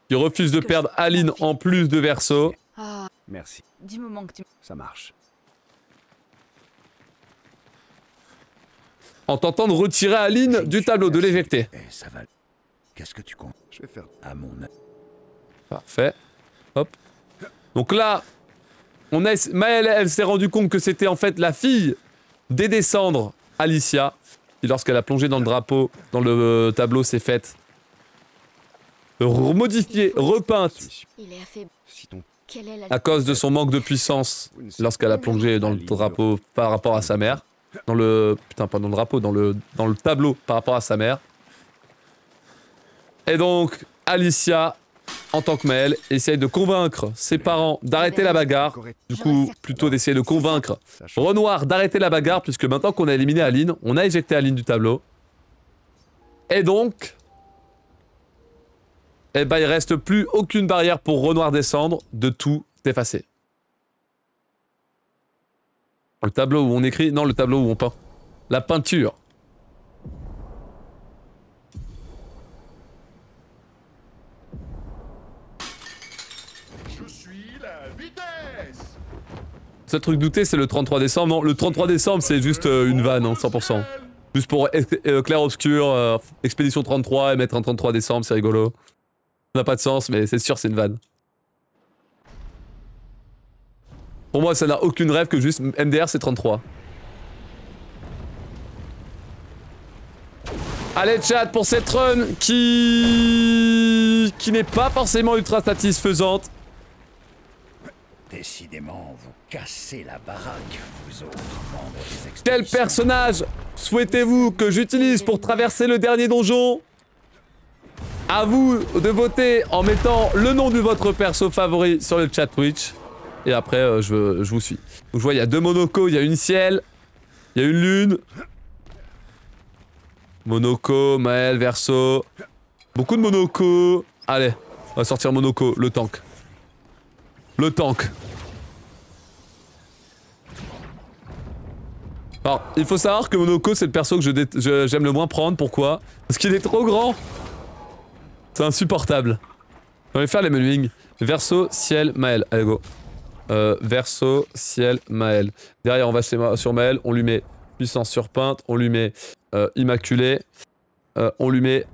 qui refuse de perdre Aline en plus de Verso. Merci. Du moment que tu... Ça marche. En tentant de retirer Aline du tableau, de l'éjecter. Ça va. Qu'est-ce que tu comptes? Je vais faire à mon... Parfait. Hop. Donc là, Maëlle, elle s'est rendue compte que c'était en fait la fille des descendres, Alicia, qui lorsqu'elle a plongé dans le drapeau, dans le tableau, s'est faite modifiée, repeinte, à cause de son manque de puissance lorsqu'elle a plongé dans le drapeau par rapport à sa mère. Dans le... Putain, pas dans le drapeau, dans le tableau par rapport à sa mère. Et donc, Alicia, en tant que Maëlle, essaye de convaincre ses parents d'arrêter la bagarre. Du coup, plutôt d'essayer de convaincre Renoir d'arrêter la bagarre, puisque maintenant qu'on a éliminé Aline, on a éjecté Aline du tableau. Et donc... Eh ben, il reste plus aucune barrière pour Renoir descendre, de tout effacer. Le tableau où on écrit... Non, le tableau où on peint. La peinture. Le seul truc douté, c'est le 33 décembre. Non, le 33 décembre, c'est juste une vanne, hein, 100%. Juste pour clair-obscur, expédition 33 et mettre un 33 décembre, c'est rigolo. Ça n'a pas de sens, mais c'est sûr, c'est une vanne. Pour moi, ça n'a aucune rêve que juste MDR, c'est 33. Allez, chat, pour cette run qui n'est pas forcément ultra satisfaisante. Décidément, vous cassez la baraque, vous autres membres des expéditions. Quel personnage souhaitez-vous que j'utilise pour traverser le dernier donjon? À vous de voter en mettant le nom de votre perso favori sur le chat Twitch. Et après, je vous suis. Donc je vois, il y a 2 Monoko, il y a une Ciel, il y a une Lune. Monoko, Maël, Verso. Beaucoup de Monoko. Allez, on va sortir Monoko, le tank. Le tank. Alors, il faut savoir que Monoko, c'est le perso que j'aime le moins prendre. Pourquoi? Parce qu'il est trop grand. C'est insupportable. On va faire les menuings. Verso, Ciel, Maël. Allez, go. Verso, Ciel, Maël. Derrière, on va sur Maël. On lui met puissance surpeinte. On lui met immaculé. On lui met...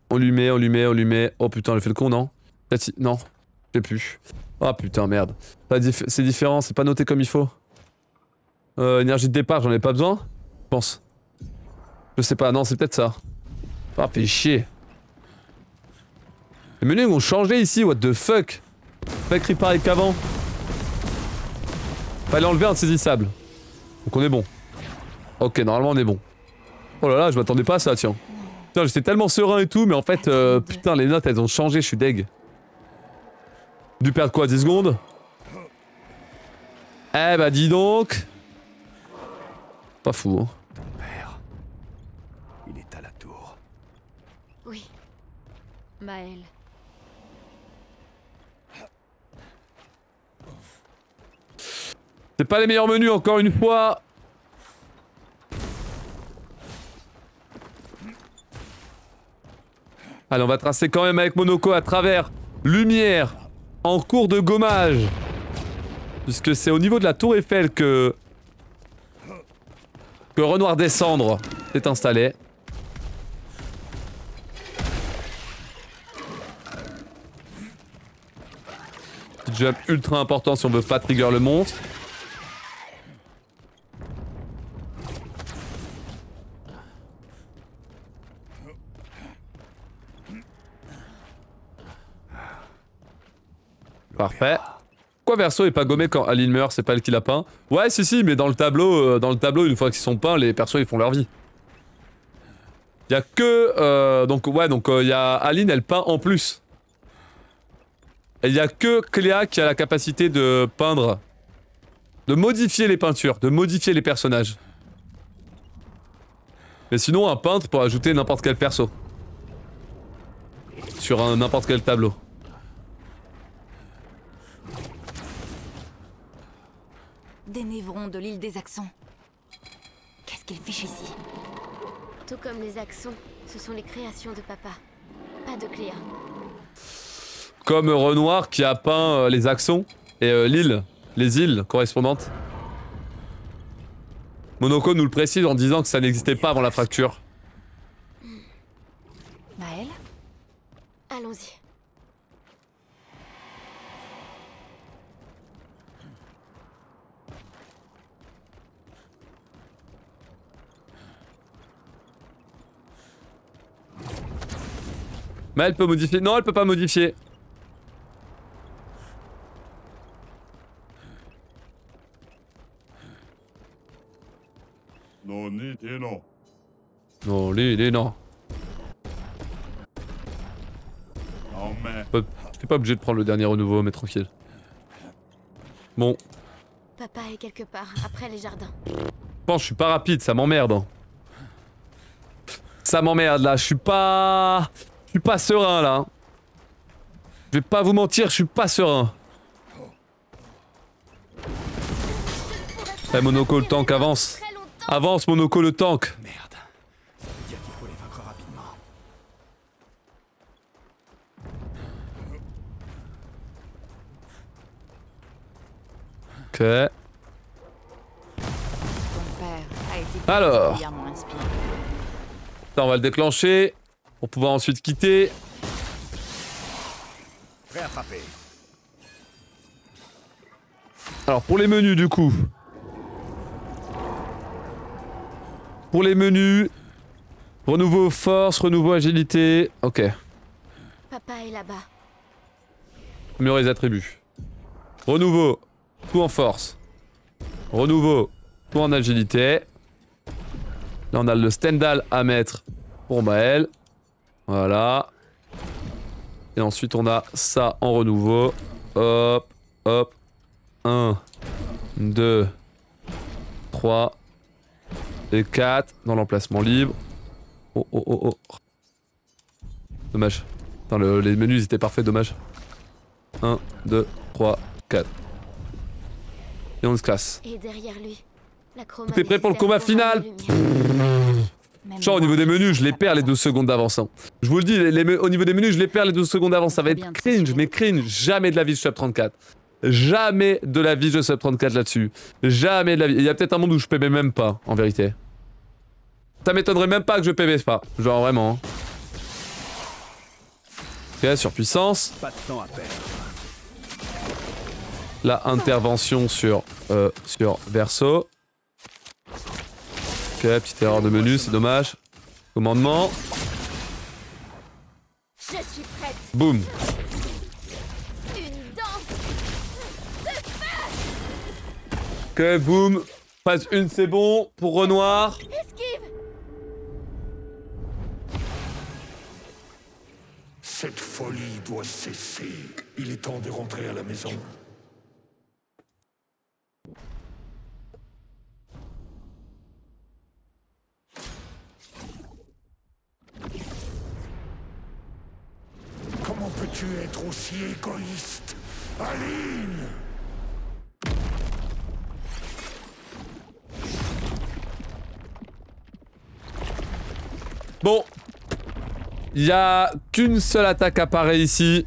On lui met... Oh putain, j'ai fait le con, non? Non, j'ai plus. Ah putain, merde. C'est différent, c'est pas noté comme il faut. Énergie de départ, j'en ai pas besoin? Je pense. Je sais pas, non, c'est peut-être ça. Ah, fait chier. Les menus ont changé ici, what the fuck? Pas écrit pareil qu'avant. Fallait enlever insaisissable. Donc on est bon. Ok, normalement on est bon. Oh là là, je m'attendais pas à ça, tiens. Putain, j'étais tellement serein et tout, mais en fait, putain, les notes elles ont changé, je suis deg. Dû perdre quoi, 10 secondes? Eh bah dis donc. Pas fou, hein. Ton père, il est à la tour. Oui. Maël. C'est pas les meilleurs menus, encore une fois. Allez, on va tracer quand même avec Monoko à travers lumière en cours de gommage. Puisque c'est au niveau de la tour Eiffel que Renoir Descendre s'est installé. Petit jump ultra important si on veut pas trigger le monstre. Parfait. Pourquoi Verso est pas gommé quand Aline meurt? C'est pas elle qui l'a peint? Ouais, si, mais dans le tableau, une fois qu'ils sont peints, les persos ils font leur vie. Il y a que donc il y a Aline, elle peint en plus. Et il y a que Cléa qui a la capacité de peindre, de modifier les peintures, de modifier les personnages. Mais sinon, un peintre peut ajouter n'importe quel perso sur n'importe quel tableau. Des névrons de l'île des Axons. Qu'est-ce qu'ils fichent ici? Tout comme les Axons, ce sont les créations de papa, pas de Cléa. Comme Renoir qui a peint les Axons et l'île, les îles correspondantes. Monoko nous le précise en disant que ça n'existait pas avant la fracture. Maël? Allons-y. Mais elle peut modifier. Non, elle peut pas modifier. Non, non. Non, lui, non. Non, mais... T'es pas obligé de prendre le dernier renouveau, mais tranquille. Bon. Papa est quelque part, après les jardins. Je pense que je suis pas rapide, ça m'emmerde. Hein. Ça m'emmerde là, je suis pas serein là. Je vais pas vous mentir, je suis pas serein. Eh Monoko, le tank avance. Avance Monoko, le tank. Merde. Il y a qu'il faut les vaincre rapidement. Ok. Ton père a été Alors. particulièrement inspiré. Ça, on va le déclencher pour pouvoir ensuite quitter. Prêt à frapper. Alors pour les menus du coup. Pour les menus. Renouveau force, renouveau agilité. Ok. Papa est là-bas. Améliorer les attributs. Renouveau, tout en force. Renouveau, tout en agilité. Là on a le Stendhal à mettre pour Maël. Voilà. Et ensuite, on a ça en renouveau. Hop, hop. 1, 2, 3 et 4 dans l'emplacement libre. Oh, oh, oh, oh. Dommage. Attends, les menus ils étaient parfaits, dommage. 1, 2, 3, 4. Et on se casse. Et derrière lui, la T'es prêt pour le combat final? Genre au niveau des menus, je les perds les 12 secondes d'avance. Hein. Je vous le dis, au niveau des menus, je les perds les 12 secondes d'avance. Ça va être cringe, mais cringe. Jamais de la vie je sub 34. Jamais de la vie je sub 34 là-dessus. Jamais de la vie. Il y a peut-être un monde où je PB même pas, en vérité. Ça m'étonnerait même pas que je PB pas. Genre vraiment. Ok, surpuissance. Pas de temps à perdre. La intervention sur Verso. Ok, petite erreur de menu, c'est dommage. Commandement. Je suis prête. Boum. Une danse de feu. Ok, boum. Phase 1, c'est bon. Pour Renoir. Esquive. Cette folie doit cesser. Il est temps de rentrer à la maison. Comment peux-tu être aussi égoïste, Aline? Bon. Il y a qu'une seule attaque apparaît ici.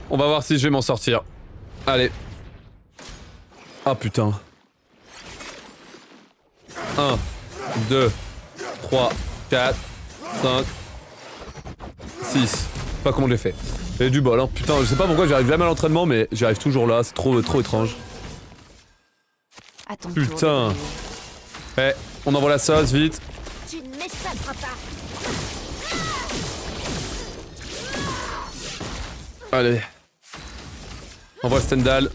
On va voir si je vais m'en sortir. Allez. Ah putain. 1, 2, 3, 4, 5, 6. Pas comment je l'ai fait. J'ai du bol, hein. Putain, je sais pas pourquoi j'arrive jamais à l'entraînement, mais j'y arrive toujours là. C'est trop étrange. Putain. Eh, on envoie la sauce, vite. Tu ne m'échapperas pas. Allez. Envoie Stendhal.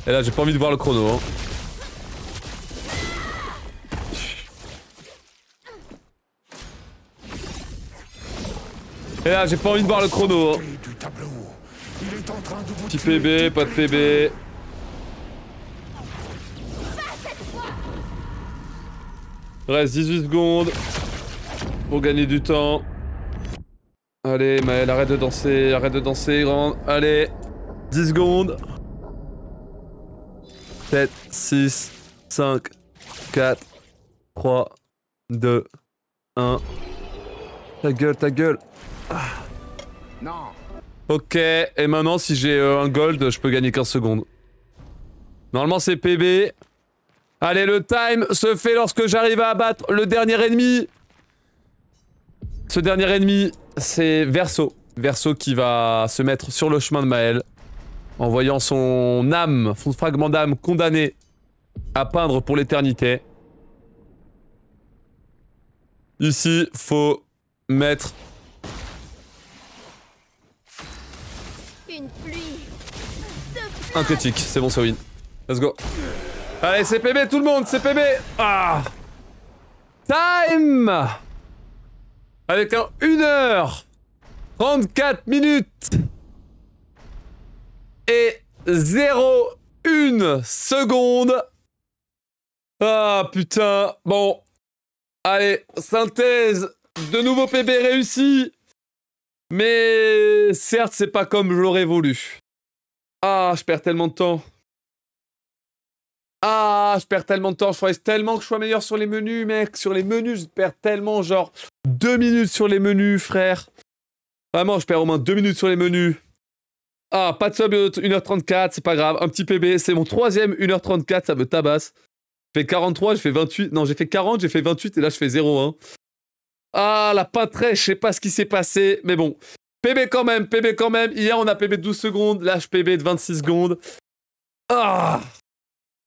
Et là, j'ai pas envie de voir le chrono, hein. Et là, j'ai pas envie de voir le chrono. Hein. Petit PB, pas de PB. Reste 18 secondes pour gagner du temps. Allez, Maël, arrête de danser, grande. Allez, 10 secondes. 7, 6, 5, 4, 3, 2, 1. Ta gueule. Ah. Non. Ok, et maintenant si j'ai un gold, je peux gagner 15 secondes. Normalement c'est PB. Allez, le time se fait lorsque j'arrive à abattre le dernier ennemi. Ce dernier ennemi, c'est Verso. Verso qui va se mettre sur le chemin de Maël. En voyant son âme, son fragment d'âme condamné à peindre pour l'éternité. Ici, faut mettre... Une pluie. un critique, c'est bon, ça win. Let's go. Allez, c'est PB tout le monde, c'est PB. Ah. Time. Avec un 1h34 minutes et 0,1 seconde. Ah putain. Bon. Allez, synthèse. De nouveau PB réussi. Mais certes, c'est pas comme je l'aurais voulu. Ah, je perds tellement de temps. Ah, je perds tellement de temps. Je faudrait tellement que je sois meilleur sur les menus, mec. Sur les menus, je perds tellement, genre 2 minutes sur les menus, frère. Vraiment, je perds au moins 2 minutes sur les menus. Ah, pas de sub 1h34, c'est pas grave. Un petit PB, c'est mon 3ème 1h34, ça me tabasse. J'ai fait 43, j'ai fait 28. Non, j'ai fait 40, j'ai fait 28 et là, je fais 0,1. Ah, la pâtresse, je sais pas ce qui s'est passé, mais bon. PB quand même, PB quand même. Hier, on a PB de 12 secondes. Là, je PB de 26 secondes. Ah,